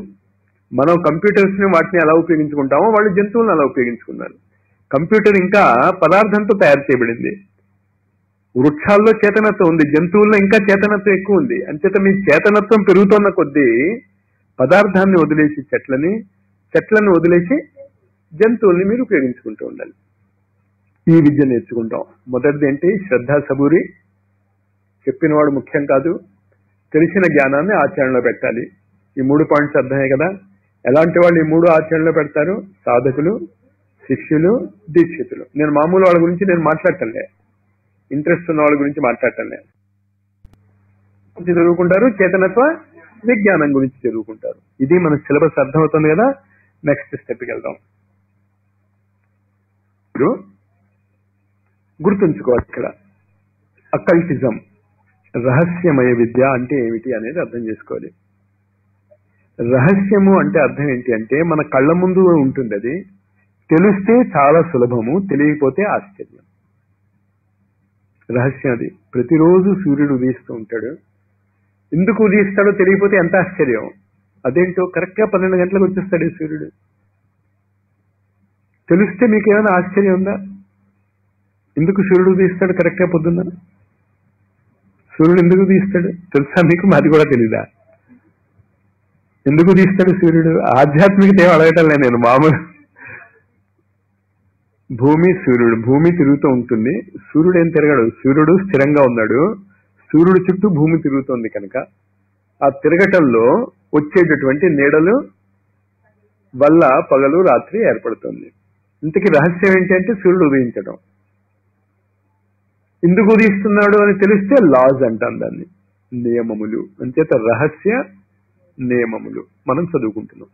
మనం కంప్యూటర్స్ ని వాటిని ఎలా ఉపయోగించుకుంటామో వాళ్ళు జంతువులను అలా ఉపయోగించుకున్నారు. కంప్యూటర్ ఇంకా పదార్థంతో తయారు చేయబడింది. వృక్షాల్లో చేతనత్వం ఉంది, జంతువుల్లో ఇంకా చేతనత్వం ఎక్కువ ఉంది. అంచేత మీ చేతనత్వం పెరుగుతున్న కొద్దీ పదార్థాన్ని వదిలేసి చెట్లను వదిలేసి జంతువుల్ని మీరు ఉపయోగించుకుంటూ ఉండాలి. ఈ విద్య నేర్చుకుంటాం. మొదటిది ఏంటి? శ్రద్ధ, సబూరి. చెప్పినవాడు ముఖ్యం కాదు, తెలిసిన జ్ఞానాన్ని ఆచరణలో పెట్టాలి. ఈ 3 పాయింట్స్ అర్థమే కదా. ఎలాంటి వాళ్ళు ఈ 3 ఆచరణలో పెడతారు? సాధకులు, శిష్యులు, దీక్షితులు. నేను మామూలు వాళ్ళ గురించి నేను మాట్లాడటంలే, ఇంట్రెస్ట్ ఉన్న వాళ్ళ గురించి మాట్లాడటంలే. చదువుకుంటారు, చేతనత్వ విజ్ఞానం గురించి చదువుకుంటారు. ఇది మన సిలబస్ అర్థమవుతుంది కదా. నెక్స్ట్ స్టెప్కి వెళ్దాం. మీరు గుర్తుంచుకోవాలి ఇక్కడ అకల్టిజం, రహస్యమయ విద్య అంటే ఏమిటి అనేది అర్థం చేసుకోవాలి. రహస్యము అంటే అర్థం ఏంటి అంటే మన కళ్ళ ముందు ఉంటుంది, అది తెలిస్తే చాలా సులభము, తెలియకపోతే ఆశ్చర్యం. రహస్యం అది. ప్రతిరోజు సూర్యుడు ఉదయిస్తూ ఉంటాడు, ఎందుకు ఉదయిస్తాడో తెలియకపోతే ఎంత ఆశ్చర్యం. అదేంటో కరెక్ట్ గా 12 గంటలకు వచ్చేస్తాడు సూర్యుడు. తెలిస్తే మీకు ఏమైనా ఆశ్చర్యం ఉందా? ఎందుకు సూర్యుడు ఉదయిస్తాడు కరెక్ట్ గా పొద్దున్న? సూర్యుడు ఎందుకు ఉదయిస్తాడు తెలుసా మీకు? మాది కూడా తెలీదా ఎందుకు ఉదయిస్తాడు సూర్యుడు? ఆధ్యాత్మికత ఏం అడగటం లేదు నేను, మామూలు భూమి సూర్యుడు, భూమి తిరుగుతూ ఉంటుంది, సూర్యుడు ఏం తిరగడు, సూర్యుడు స్థిరంగా ఉన్నాడు, సూర్యుడు చుట్టూ భూమి తిరుగుతోంది కనుక ఆ తిరగటంలో వచ్చేటటువంటి నీడలు వల్ల పగలు రాత్రి ఏర్పడుతుంది. ఇంతకీ రహస్యం ఏంటంటే సూర్యుడు ఉదయించడం. ఎందుకు ఉదయిస్తున్నాడు అని తెలిస్తే లాజ్ అంటాం దాన్ని, నియమములు. అంచేత రహస్య నియమములు మనం చదువుకుంటున్నాం.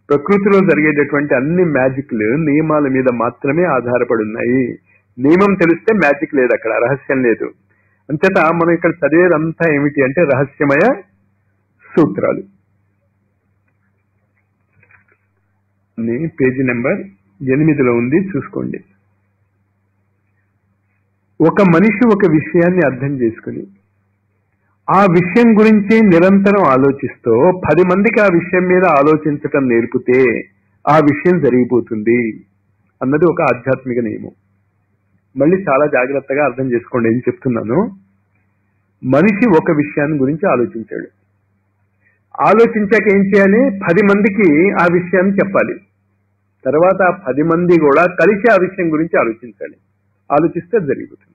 ప్రకృతిలో జరిగేటటువంటి అన్ని మ్యాజిక్లు నియమాల మీద మాత్రమే ఆధారపడి ఉన్నాయి. నియమం తెలిస్తే మ్యాజిక్ లేదు, అక్కడ రహస్యం లేదు. అంచేత మనం ఇక్కడ చదివేదంతా ఏమిటి అంటే రహస్యమయ సూత్రాలు. పేజీ నెంబర్ 8లో ఉంది, చూసుకోండి. ఒక మనిషి ఒక విషయాన్ని అర్థం చేసుకుని ఆ విషయం గురించి నిరంతరం ఆలోచిస్తూ 10 మందికి ఆ విషయం మీద ఆలోచించటం నేర్పితే ఆ విషయం జరిగిపోతుంది అన్నది ఒక ఆధ్యాత్మిక నియమం. మళ్ళీ చాలా జాగ్రత్తగా అర్థం చేసుకోండి ఏం చెప్తున్నాను. మనిషి ఒక విషయాన్ని గురించి ఆలోచించాడు, ఆలోచించాక ఏం చేయాలి? 10 మందికి ఆ విషయాన్ని చెప్పాలి. తర్వాత ఆ 10 మంది కూడా కలిసి ఆ విషయం గురించి ఆలోచించాలి. ఆలోచిస్తే జరిగిపోతుంది.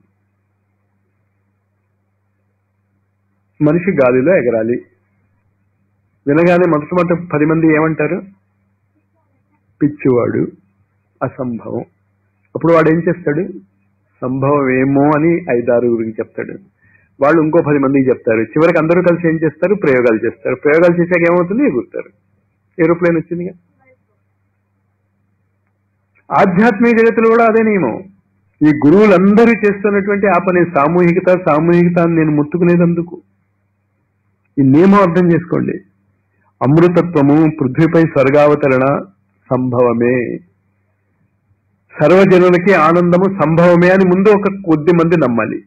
మనిషి గాలిలో ఎగరాలి వినగానే మొట్టమొదటి 10 మంది ఏమంటారు? పిచ్చివాడు, అసంభవం. అప్పుడు వాడు ఏం చేస్తాడు? సంభవం ఏమో అని 5-6 గురించి చెప్తాడు. వాళ్ళు ఇంకో 10 మందికి చెప్తారు. చివరికి అందరూ కలిసి ఏం చేస్తారు? ప్రయోగాలు చేస్తారు. ప్రయోగాలు చేశాక ఏమవుతుంది? ఎగురుతారు. ఏరోప్లేన్ వచ్చిందిగా. ఆధ్యాత్మిక జగత్తులో కూడా అదే నియమం. ఈ గురువులందరూ చేస్తున్నటువంటి ఆ పని సామూహికత అని నేను ముట్టుకునేదందుకు. ఈ నియమం అర్థం చేసుకోండి. అమృతత్వము, పృథ్వీపై స్వర్గావతరణ సంభవమే, సర్వజనులకి ఆనందము సంభవమే అని ముందు ఒక కొద్ది మంది నమ్మాలి.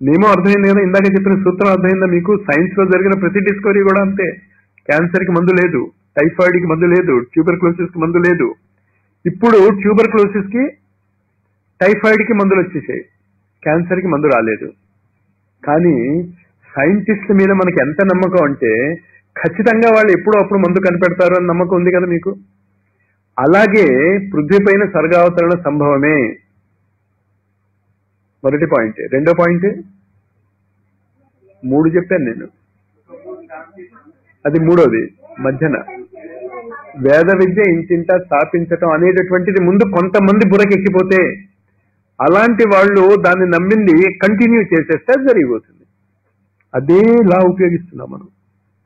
నియమం అర్థమైంది కదా? ఇందాక చెప్పిన సూత్రం అర్థమైందా మీకు? సైన్స్ లో జరిగిన ప్రతి డిస్కవరీ కూడా అంతే. క్యాన్సర్ కి మందు లేదు, టైఫాయిడ్ కి మందు లేదు, ట్యూబర్క్లోసిస్ కి మందు లేదు. ఇప్పుడు ట్యూబర్క్లోసిస్ కి, టైఫాయిడ్ కి మందులు వచ్చేసాయి, క్యాన్సర్ కి మందు రాలేదు. కానీ సైంటిస్టుల మీద మనకి ఎంత నమ్మకం అంటే ఖచ్చితంగా వాళ్ళు ఎప్పుడో అప్పుడు మందు కనిపెడతారు అని నమ్మకం ఉంది కదా మీకు. అలాగే పృథ్వీ పైన స్వర్గావతరణ సంభవమే మొదటి పాయింట్. రెండో పాయింట్ 3 చెప్పాను నేను, అది మూడోది. మధ్యన వేద విద్య ఇంటింటా స్థాపించటం అనేటటువంటిది ముందు కొంతమంది బుర్రకెక్కిపోతే అలాంటి వాళ్ళు దాన్ని నమ్మింది కంటిన్యూ చేసేస్తే జరిగిపోతుంది. అదే లా ఉపయోగిస్తున్నాం మనం.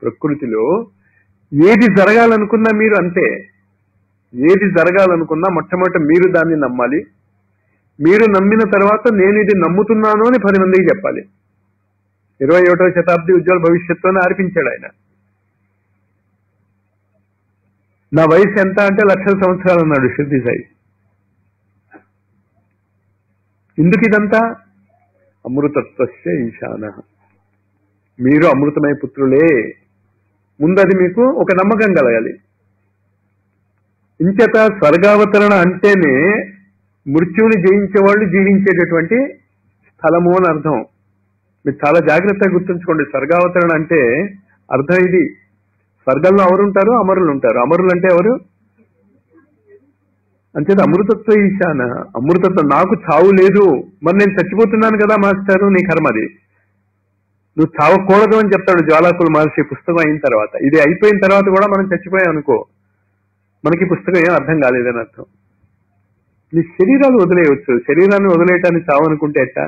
ప్రకృతిలో ఏది జరగాలనుకున్నా మీరు అంతే, ఏది జరగాలనుకున్నా మొట్టమొదట మీరు దాన్ని నమ్మాలి. మీరు నమ్మిన తర్వాత నేను ఇది నమ్ముతున్నాను అని 10 మందికి చెప్పాలి. 21వ శతాబ్ది ఉజ్వల భవిష్యత్తుని ఆర్పించాడు ఆయన. నా వయసు ఎంత అంటే 1,00,000 సంవత్సరాలు అన్నాడు షిర్డీ సాయి. ఎందుకు ఇదంతా? అమృతత్వస్య ఈశాన, మీరు అమృతమయ పుత్రులే. ముందు అది మీకు ఒక నమ్మకం కలగాలి. ఇంచేత స్వర్గావతరణ అంటేనే మృత్యువుని జయించే వాళ్ళు జీవించేటటువంటి స్థలము అని అర్థం. మీరు చాలా జాగ్రత్తగా గుర్తుంచుకోండి. స్వర్గావతరణ అంటే అర్థం ఇది. స్వర్గంలో ఎవరుంటారు? అమరులు ఉంటారు. అమరులు అంటే ఎవరు? అంచేత అమృతత్వ ఈశాన, అమృతత్వం. నాకు చావు లేదు, మరి నేను చచ్చిపోతున్నాను కదా మాస్టారు, నీ కర్మది, నువ్వు చావకూడదు అని చెప్తాడు జ్వాలాకుల మహర్షి పుస్తకం అయిన తర్వాత. ఇది అయిపోయిన తర్వాత కూడా మనం చచ్చిపోయాం అనుకో, మనకి పుస్తకం ఏం అర్థం కాలేదని అర్థం. నీ శరీరాలు వదిలేయవచ్చు, శరీరాన్ని వదిలేయటాన్ని చావు అనుకుంటే ఎట్టా?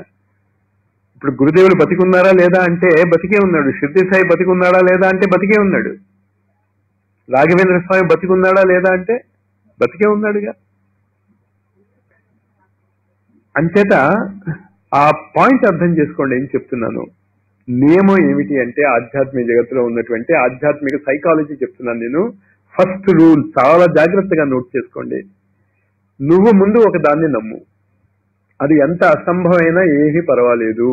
ఇప్పుడు గురుదేవులు బతికున్నారా లేదా అంటే బతికే ఉన్నాడు. షిర్డీ సాయి బతికున్నాడా లేదా అంటే బతికే ఉన్నాడు. రాఘవేంద్ర స్వామి బతికున్నాడా లేదా అంటే బతికే ఉన్నాడుగా. అంచేత ఆ పాయింట్ అర్థం చేసుకోండి ఏం చెప్తున్నాను. నియమం ఏమిటి అంటే ఆధ్యాత్మిక జగత్తులో ఉన్నటువంటి ఆధ్యాత్మిక సైకాలజీ చెప్తున్నాను నేను. ఫస్ట్ రూల్ చాలా జాగ్రత్తగా నోట్ చేసుకోండి. నువ్వు ముందు ఒక దాన్ని నమ్ము, అది ఎంత అసంభవమైనా ఏమీ పర్వాలేదు,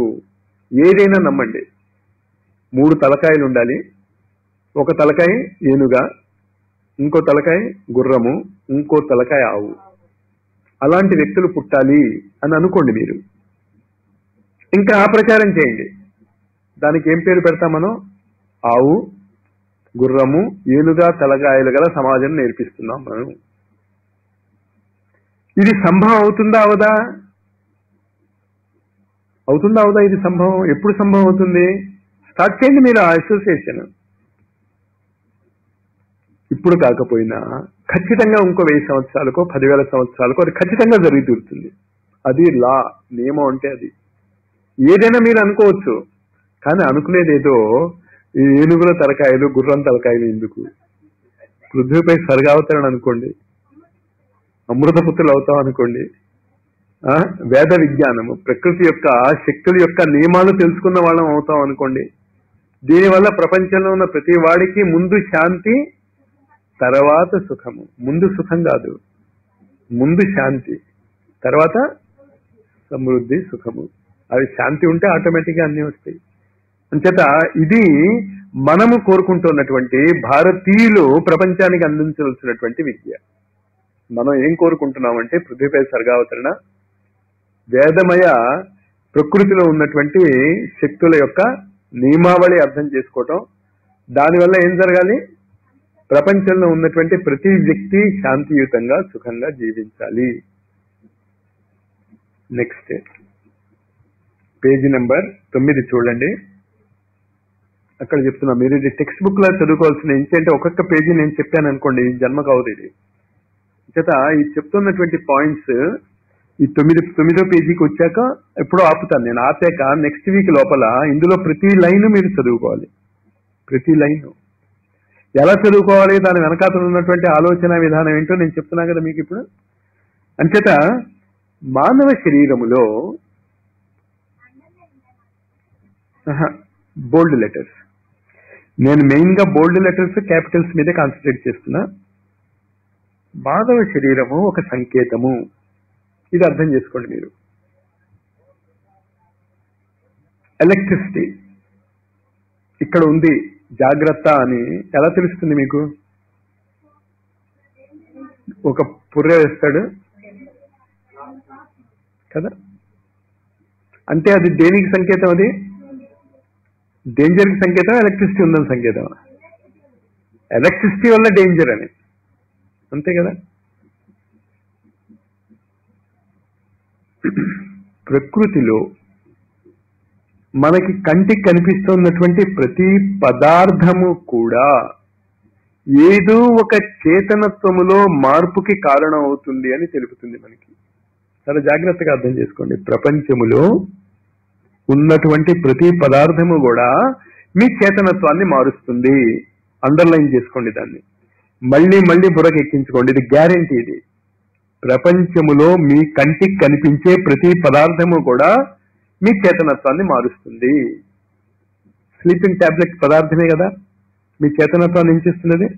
ఏదైనా నమ్మండి. 3 తలకాయలు ఉండాలి. ఒక తలకాయ ఏనుగా, ఇంకో తలకాయ గుర్రము, ఇంకో తలకాయ ఆవు. అలాంటి వ్యక్తులు పుట్టాలి అని అనుకోండి మీరు. ఇంకా ఆ ప్రచారం చేయండి. దానికి ఏం పేరు పెడతాం మనం? ఆవు, గుర్రము, ఏనుగా తలకాయలు గల సమాజం నేర్పిస్తున్నాం మనం. ఇది సంభవం అవుతుందా అవదా? అవుతుందా అవదా? ఇది సంభవం. ఎప్పుడు సంభవం అవుతుంది? స్టార్ట్ చేయండి మీరు ఆ అసోసియేషన్. ఇప్పుడు కాకపోయినా ఖచ్చితంగా ఇంకో 1000 సంవత్సరాలకో 10,000 సంవత్సరాలకో అది ఖచ్చితంగా జరిగి తీరుతుంది. అది లా, నియమం అంటే అది. ఏదైనా మీరు అనుకోవచ్చు, కానీ అనుకునేదేదో ఈ ఏనుగుల తలకాయలు గుర్రం తలకాయలు ఎందుకు? పృథ్వీపై స్వర్గావతరణ అనుకోండి, అమృతపుత్రులు అవుతాం అనుకోండి, వేద విజ్ఞానము ప్రకృతి యొక్క శక్తుల యొక్క నియమాలు తెలుసుకున్న వాళ్ళం అవుతాం అనుకోండి. దీనివల్ల ప్రపంచంలో ఉన్న ప్రతి వాడికి ముందు శాంతి, తర్వాత సుఖము. ముందు సుఖం కాదు, ముందు శాంతి, తర్వాత సమృద్ధి, సుఖము. అవి శాంతి ఉంటే ఆటోమేటిక్గా అన్నీ వస్తాయి. అంచేత ఇది మనము కోరుకుంటున్నటువంటి భారతీయులు ప్రపంచానికి అందించవలసినటువంటి విద్య. మనం ఏం కోరుకుంటున్నామంటే పృథ్వీపై స్వర్గావతరణ, వేదమయ ప్రకృతిలో ఉన్నటువంటి శక్తుల యొక్క నియమావళి అర్థం చేసుకోవటం. దానివల్ల ఏం జరగాలి? ప్రపంచంలో ఉన్నటువంటి ప్రతి వ్యక్తి శాంతియుతంగా సుఖంగా జీవించాలి. నెక్స్ట్ పేజీ నెంబర్ 9 చూడండి. అక్కడ చెప్తున్నా, మీరు ఇది టెక్స్ట్ బుక్ లా చదువుకోవాల్సిన. ఏంటంటే ఒక్కొక్క పేజీ నేను చెప్పాను అనుకోండి, జన్మకు అవుతుంది ఇది. చేత ఈ చెప్తున్నటువంటి పాయింట్స్ ఈ 9వ పేజీకి వచ్చాక ఎప్పుడో ఆపుతాను నేను. ఆపాక నెక్స్ట్ వీక్ లోపల ఇందులో ప్రతి లైన్ మీరు చదువుకోవాలి. ప్రతి లైన్ ఎలా చదువుకోవాలి, దాని వెనకాతలు ఉన్నటువంటి ఆలోచన విధానం ఏంటో నేను చెప్తున్నా కదా మీకు ఇప్పుడు. అంచేత మానవ శరీరములో బోల్డ్ లెటర్స్, నేను మెయిన్ గా బోల్డ్ లెటర్స్ క్యాపిటల్స్ మీదే కాన్సన్ట్రేట్ చేస్తున్నా. మానవ శరీరము ఒక సంకేతము, ఇది అర్థం చేసుకోండి మీరు. ఎలక్ట్రిసిటీ ఇక్కడ ఉంది, జాగ్రత్త అని ఎలా తెలుస్తుంది మీకు? ఒక పుర్రె వేస్తాడు కదా, అంటే అది దేనికి సంకేతం? అది డేంజర్కి సంకేతం, ఎలక్ట్రిసిటీ ఉందని సంకేతం. ఎలక్ట్రిసిటీ వల్ల డేంజర్ అని, అంతే కదా. ప్రకృతిలో మనకి కంటికి కనిపిస్తున్నటువంటి ప్రతి పదార్థము కూడా ఏదో ఒక చేతనత్వములో మార్పుకి కారణం అవుతుంది అని తెలుపుతుంది మనకి. చాలా జాగ్రత్తగా అర్థం చేసుకోండి. ప్రపంచములో ఉన్నటువంటి ప్రతి పదార్థము కూడా మీ చేతనత్వాన్ని మారుస్తుంది. అండర్లైన్ చేసుకోండి దాన్ని, మళ్ళీ మళ్ళీ బుర్రకు ఎక్కించుకోండి. ఇది గ్యారెంటీ. ఇది ప్రపంచములో మీ కంటికి కనిపించే ప్రతి పదార్థము కూడా మీ చేతనత్వాన్ని మారుస్తుంది. స్లీపింగ్ టాబ్లెట్ పదార్థమే కదా మీ చేతనత్వాన్ని ఏం చేస్తున్నది?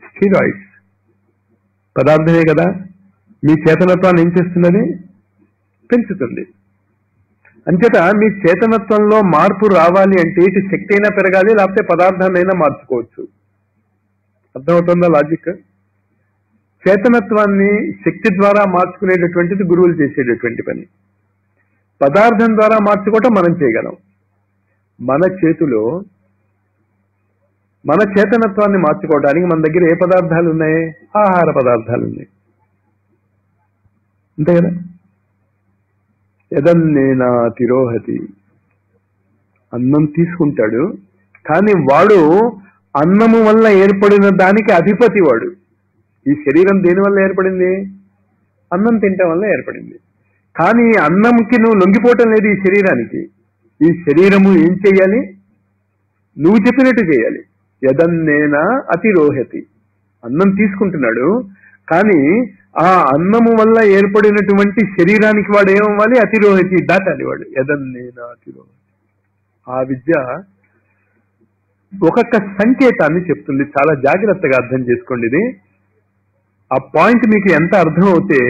స్టీరాయిడ్స్ పదార్థమే కదా మీ చేతనత్వాన్ని ఏం చేస్తున్నది? పెంచుతుంది. అంచేత మీ చేతనత్వంలో మార్పు రావాలి అంటే ఇటు శక్తి అయినా పెరగాలి, లేకపోతే పదార్థాన్నైనా మార్చుకోవచ్చు. అర్థమవుతుందా లాజిక్? చేతనత్వాన్ని శక్తి ద్వారా మార్చుకునేటటువంటిది గురువులు చేసేటటువంటి పని. పదార్థం ద్వారా మార్చుకోవటం మనం చేయగలం. మన చేతిలో మన చేతనత్వాన్ని మార్చుకోవడానికి మన దగ్గర ఏ పదార్థాలు ఉన్నాయి? ఆహార పదార్థాలు ఉన్నాయి, అంతే కదా. యదన్నేనా తిరోహతి, అన్నం తీసుకుంటాడు, కానీ వాడు అన్నము వల్ల ఏర్పడిన దానికి అధిపతి వాడు. ఈ శరీరం దేని వల్ల ఏర్పడింది? అన్నం తినటం వల్ల ఏర్పడింది. కానీ అన్నంకి నువ్వు లొంగిపోవటం లేదు ఈ శరీరానికి. ఈ శరీరము ఏం చెయ్యాలి? నువ్వు చెప్పినట్టు చేయాలి. యదన్నేనా అతిరోహతి, అన్నం తీసుకుంటున్నాడు, కానీ ఆ అన్నము వల్ల ఏర్పడినటువంటి శరీరానికి వాడు ఏమవ్వాలి? అతిరోహతి దాటాలి వాడు. యదన్నేనా అతిరోహతి. ఆ విద్య ఒక్కొక్క సంకేతాన్ని చెప్తుంది. చాలా జాగ్రత్తగా అర్థం చేసుకోండి. ఇది ఆ పాయింట్ మీకు ఎంత అర్థం అవుతే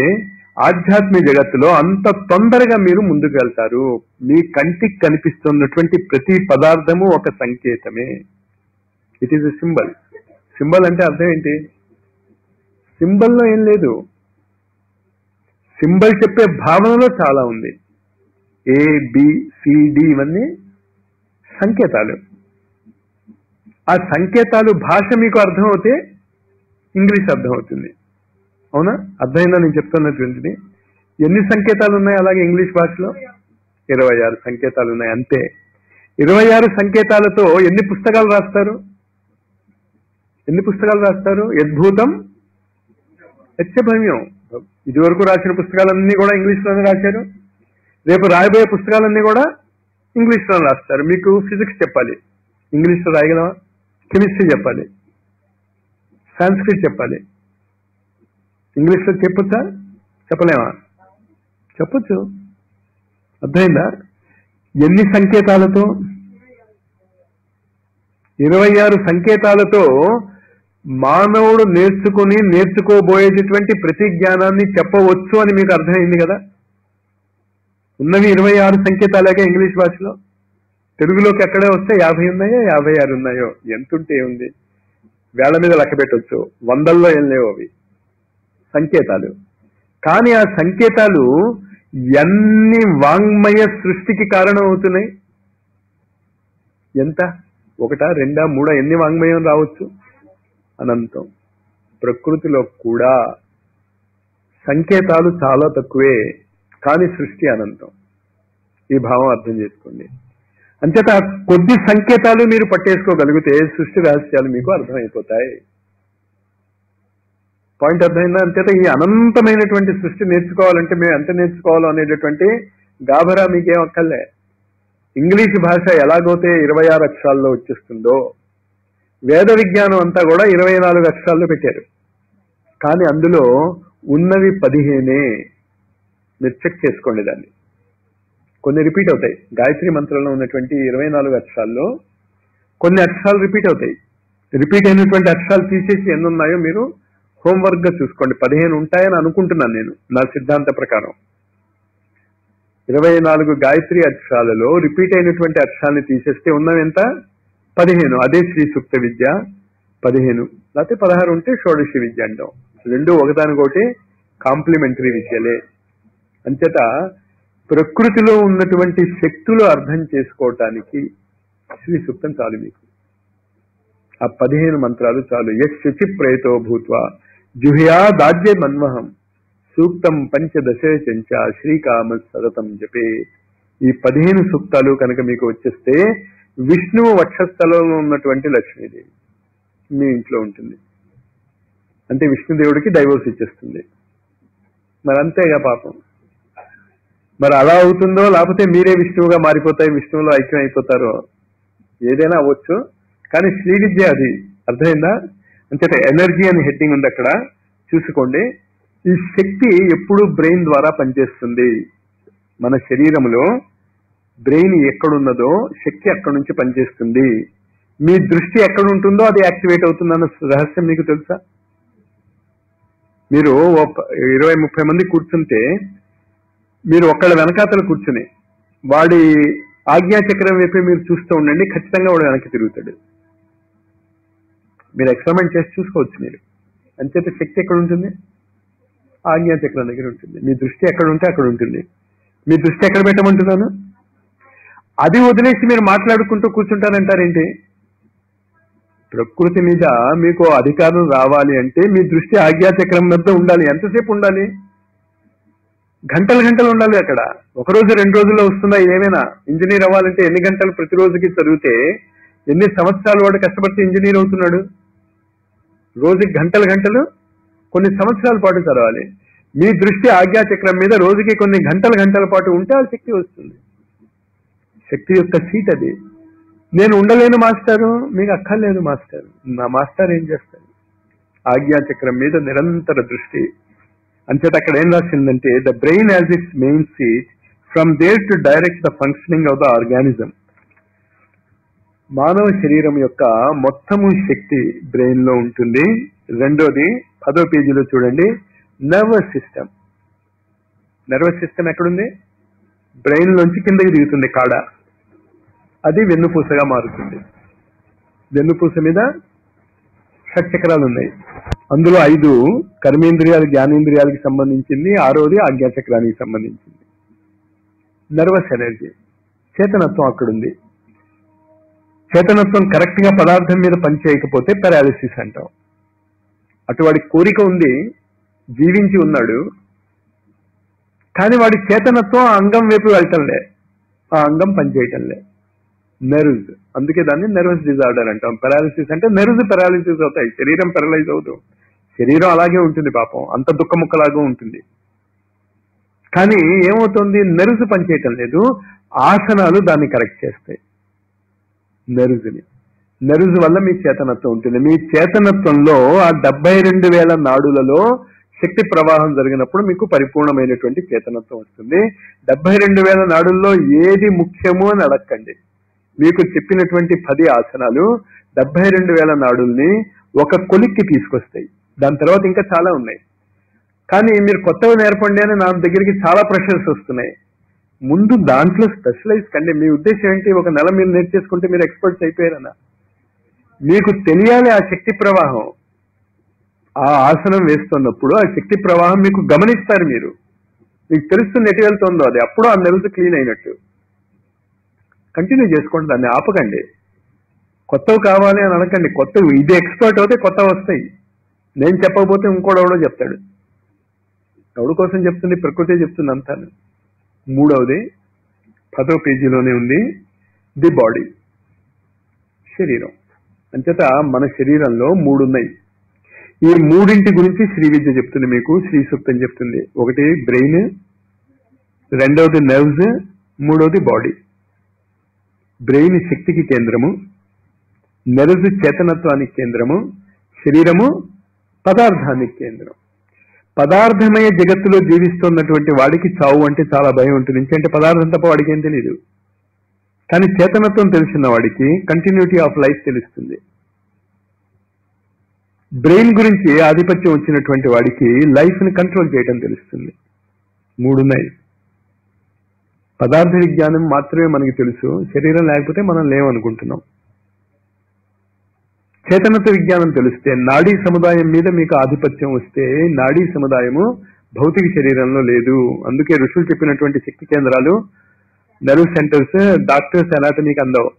ఆధ్యాత్మిక జగత్తులో అంత తొందరగా మీరు ముందుకు వెళ్తారు. మీ కంటికి కనిపిస్తున్నటువంటి ప్రతి పదార్థము ఒక సంకేతమే. It is a symbol. Symbol అంటే అర్థం ఏంటి? సింబల్లో ఏం లేదు. సింబల్ చెప్పే భావనలో చాలా ఉంది. ఏ, బి, సి, డి ఇవన్నీ సంకేతాలు. ఆ సంకేతాలు భాష మీకు అర్థమవుతే ఇంగ్లీష్ అర్థమవుతుంది. అవునా? అర్థమైందా నేను చెప్తున్నటువంటిది? ఎన్ని సంకేతాలు ఉన్నాయి అలాగే ఇంగ్లీష్ భాషలో? 26 సంకేతాలు ఉన్నాయి అంతే. 26 సంకేతాలతో ఎన్ని పుస్తకాలు రాస్తారు? యద్భూతం యచ్చభవ్యం. ఇదివరకు రాసిన పుస్తకాలన్నీ కూడా ఇంగ్లీష్లోనే రాశారు. రేపు రాయబోయే పుస్తకాలన్నీ కూడా ఇంగ్లీష్లో రాస్తారు. మీకు ఫిజిక్స్ చెప్పాలి, ఇంగ్లీష్లో రాయగలవా? కెమిస్ట్రీ చెప్పాలి, సాంస్క్రిట్ చెప్పాలి, ఇంగ్లీష్లో చెప్పొచ్చా? చెప్పలేమా? చెప్పొచ్చు. అర్థమైందా? ఎన్ని సంకేతాలతో? 26 సంకేతాలతో మానవుడు నేర్చుకోబోయేటటువంటి ప్రతి జ్ఞానాన్ని చెప్పవచ్చు అని మీకు అర్థమైంది కదా. ఉన్నవి 26 సంకేతాలేగా ఇంగ్లీష్ భాషలో. తెలుగులోకి ఎక్కడే వస్తే 50 ఉన్నాయో 56 ఉన్నాయో, ఎంతుంటే ఉంది, వేళ్ల మీద లెక్క పెట్టవచ్చు. 100ల్లో ఏం లేవు అవి సంకేతాలు. కానీ ఆ సంకేతాలు ఎన్ని వాంగ్మయ సృష్టికి కారణం అవుతున్నాయి? ఎంత? 1, 2, 3 ఎన్ని వాంగ్మయం రావచ్చు? అనంతం. ప్రకృతిలో కూడా సంకేతాలు చాలా తక్కువే, కానీ సృష్టి అనంతం. ఈ భావం అర్థం చేసుకోండి. అంచేత కొద్ది సంకేతాలు మీరు పట్టేసుకోగలిగితే సృష్టి రహస్యాలు మీకు అర్థమైపోతాయి. పాయింట్ అర్థమైందా? అంచేత ఈ అనంతమైనటువంటి సృష్టి నేర్చుకోవాలంటే మేము ఎంత నేర్చుకోవాలో అనేటటువంటి గాభరా మీకేం అక్కర్లే. ఇంగ్లీష్ భాష ఎలాగైతే 26 అక్షరాల్లో వచ్చేస్తుందో, వేద విజ్ఞానం అంతా కూడా 24 అక్షరాల్లో పెట్టారు. కానీ అందులో ఉన్నవి 15. మీరు చెక్ చేసుకోండి దాన్ని. కొన్ని రిపీట్ అవుతాయి. గాయత్రి మంత్రంలో ఉన్నటువంటి 24 అక్షరాల్లో కొన్ని అక్షరాలు రిపీట్ అవుతాయి. రిపీట్ అయినటువంటి అక్షరాలు తీసేసి ఎన్ని ఉన్నాయో మీరు హోంవర్క్ గా చూసుకోండి. 15 ఉంటాయని అనుకుంటున్నాను నేను, నా సిద్ధాంత ప్రకారం. 24 గాయత్రి అక్షరాలలో రిపీట్ అయినటువంటి అక్షరాన్ని తీసేస్తే ఉన్నవి ఎంత? 15. అదే శ్రీ సూక్త విద్య 15, లేకపోతే 16 ఉంటే షోడశి విద్య అంటాం. రెండు ఒకదానికొకటి కాంప్లిమెంటరీ విద్యలే. అంచేత ప్రకృతిలో ఉన్నటువంటి శక్తులు అర్థం చేసుకోవటానికి శ్రీ సూక్తం చాలు మీకు. ఆ 15 మంత్రాలు చాలు. యశ్ శుచి ప్రేతో భూత్వా జుహ్యా దాజ్య మన్మహం సూక్తం పంచదశే చెంచ శ్రీకామ సతతం జపే. ఈ 15 సూక్తాలు కనుక మీకు వచ్చేస్తే విష్ణువు వక్షస్థలంలో ఉన్నటువంటి లక్ష్మీదేవి మీ ఇంట్లో ఉంటుంది. అంటే విష్ణుదేవుడికి డైవోర్స్ ఇచ్చేస్తుంది. మరి అంతేగా పాపం. మరి అలా అవుతుందో, లేకపోతే మీరే విష్ణువుగా మారిపోతాయి, విష్ణువులో ఐక్యం అయిపోతారో, ఏదైనా అవ్వచ్చు. కానీ శ్రీ విద్య అది. అర్థమైందా? అంటే ఎనర్జీ అని హెడ్డింగ్ ఉంది అక్కడ, చూసుకోండి. ఈ శక్తి ఎప్పుడు బ్రెయిన్ ద్వారా పనిచేస్తుంది. మన శరీరంలో బ్రెయిన్ ఎక్కడున్నదో శక్తి అక్కడి నుంచి పనిచేస్తుంది. మీ దృష్టి ఎక్కడ ఉంటుందో అది యాక్టివేట్ అవుతుందన్న రహస్యం మీకు తెలుసా? మీరు 20-30 మంది కూర్చుంటే మీరు ఒక్కళ్ళ వెనకాతలు కూర్చుని వాడి ఆజ్ఞాచక్రం వైపు మీరు చూస్తూ ఉండండి, ఖచ్చితంగా వాడు వెనక్కి తిరుగుతాడు. మీరు ఎక్స్పెరిమెంట్ చేసి చూసుకోవచ్చు మీరు. అంచేత శక్తి ఎక్కడ ఉంటుంది? ఆజ్ఞాచక్రం దగ్గర ఉంటుంది. మీ దృష్టి ఎక్కడ ఉంటే అక్కడ ఉంటుంది. మీ దృష్టి ఎక్కడ పెట్టమంటున్నాను? అది వదిలేసి మీరు మాట్లాడుకుంటూ కూర్చుంటారంటారేంటి? ప్రకృతి మీద మీకు అధికారం రావాలి అంటే మీ దృష్టి ఆజ్ఞాచక్రం మీద ఉండాలి. ఎంతసేపు ఉండాలి? గంటలు ఉండాలి అక్కడ. 1 రోజు 2 రోజుల్లో వస్తుందా ఏమైనా? ఇంజనీర్ అవ్వాలంటే ఎన్ని గంటలు ప్రతిరోజుకి చదివితే, ఎన్ని సంవత్సరాలు వాడు కష్టపడితే ఇంజనీర్ అవుతున్నాడు? రోజుకి గంటలు కొన్ని సంవత్సరాల పాటు చదవాలి. మీ దృష్టి ఆజ్ఞాచక్రం మీద రోజుకి కొన్ని గంటల పాటు ఉంటే ఆ శక్తి వస్తుంది. శక్తి యొక్క సీట్ అది. నేను ఉండలేను మాస్టారు, మీకు అక్కర్లేదు మాస్టర్. నా మాస్టర్ ఏం చేస్తారు? ఆజ్ఞాచక్రం మీద నిరంతర దృష్టి. అంచేత అక్కడ ఏం రాసిందంటే, the brain as its main seat, from there to direct the functioning of the organism. మానవ శరీరం యొక్క మొత్తము శక్తి బ్రెయిన్ లో ఉంటుంది. రెండోది 10వ పేజీలో చూడండి, నర్వస్ సిస్టమ్. నర్వస్ సిస్టమ్ ఎక్కడుంది? బ్రెయిన్ లోంచి కిందకి దిగుతుంది కాడ, అది వెన్నుపూసగా మారుతుంది. వెన్నుపూస మీద షట్చక్రాలు ఉన్నాయి. అందులో 5 కర్మేంద్రియాలు జ్ఞానేంద్రియాలకి సంబంధించింది, 6వది ఆజ్ఞాచక్రానికి సంబంధించింది. నర్వస్ ఎనర్జీ, చేతనత్వం అక్కడుంది. చేతనత్వం కరెక్ట్ గా పదార్థం మీద పనిచేయకపోతే పారాలిసిస్ అంటాం. అటు వాడి కోరిక ఉంది, జీవించి ఉన్నాడు, కానీ వాడి చేతనత్వం ఆ అంగం వైపు వెళ్ళటంలే, ఆ అంగం పనిచేయటంలే. నెర్వ్స్, అందుకే దాన్ని నర్వస్ డిజార్డర్ అంటాం. పారాలిసిస్ అంటే నెర్వ్స్ పారాలిసిస్ అవుతాయి, శరీరం పారలైజ్ అవుతాం. శరీరం అలాగే ఉంటుంది పాపం, అంత దుఃఖముక్కలాగా ఉంటుంది. కానీ ఏమవుతుంది, నెర్వ్స్ పనిచేయటం లేదు. ఆసనాలు దాన్ని కరెక్ట్ చేస్తాయి. నెర్వ్స్ని, నెర్వ్స్ వల్ల మీ చేతనత్వం ఉంటుంది. మీ చేతనత్వంలో ఆ 72,000 నాడులలో శక్తి ప్రవాహం జరిగినప్పుడు మీకు పరిపూర్ణమైనటువంటి చేతనత్వం వస్తుంది. 72,000 నాడుల్లో ఏది ముఖ్యము అని అడగండి. మీకు చెప్పినటువంటి 10 ఆసనాలు 72,000 నాడుల్ని ఒక కొలిక్కి తీసుకొస్తాయి. దాని తర్వాత ఇంకా చాలా ఉన్నాయి. కానీ మీరు కొత్తగా నేర్పండి అని నా దగ్గరికి చాలా ప్రెషర్స్ వస్తున్నాయి. ముందు దాంట్లో స్పెషలైజ్ కండి. మీ ఉద్దేశం ఏంటి? ఒక నెల మీరు నేర్చేసుకుంటే మీరు ఎక్స్పర్ట్స్ అయిపోయారన్నా? మీకు తెలియాలి ఆ శక్తి ప్రవాహం. ఆ ఆసనం వేస్తున్నప్పుడు ఆ శక్తి ప్రవాహం మీకు గమనిస్తారు. మీకు తెలుస్తుంది ఎటు వెళ్తుందో అది. అప్పుడు ఆ నెర్వ్స్ క్లీన్ అయినట్టు. కంటిన్యూ చేసుకోండి, దాన్ని ఆపకండి. కొత్తవి కావాలి అని అనకండి. కొత్తవి ఇది ఎక్స్పర్ట్ అవుతే కొత్తవి వస్తాయి. నేను చెప్పకపోతే ఇంకోడెవడో చెప్తాడు. ఎవడి కోసం చెప్తుంది? ప్రకృతి చెప్తుంది అంతాను. మూడవది 10వ పేజీలోనే ఉంది, ది బాడీ, శరీరం. అంచేత మన శరీరంలో 3 ఉన్నాయి. ఈ 3 గురించి శ్రీ విద్య చెప్తుంది మీకు, శ్రీ సూక్తం చెప్తుంది. ఒకటి బ్రెయిన్, రెండవది నర్వ్స్, మూడవది బాడీ. బ్రెయిన్ శక్తికి కేంద్రము, నర్వ్స్ చేతనత్వానికి కేంద్రము, శరీరము పదార్థానికి కేంద్రం. పదార్థమయ జగత్తులో జీవిస్తున్నటువంటి వాడికి చావు అంటే చాలా భయం ఉంటుంది. ఎందుకంటే పదార్థం తప్ప వాడికి ఏం తెలియదు. కానీ చేతనత్వం తెలిసిన వాడికి కంటిన్యూటీ ఆఫ్ లైఫ్ తెలుస్తుంది. బ్రెయిన్ గురించి ఆధిపత్యం వచ్చినటువంటి వాడికి లైఫ్ ని కంట్రోల్ చేయడం తెలుస్తుంది. 3 ఉన్నాయి. పదార్థ విజ్ఞానం మాత్రమే మనకి తెలుసు, శరీరం లేకపోతే మనం లేవనుకుంటున్నాం. చేతనత్వ విజ్ఞానం తెలిస్తే, నాడీ సముదాయం మీద మీకు ఆధిపత్యం వస్తే, నాడీ సముదాయము భౌతిక శరీరంలో లేదు. అందుకే ఋషులు చెప్పినటువంటి శక్తి కేంద్రాలు, నర్వ్ సెంటర్స్ డాక్టర్స్ అనాటమీకి అందవు.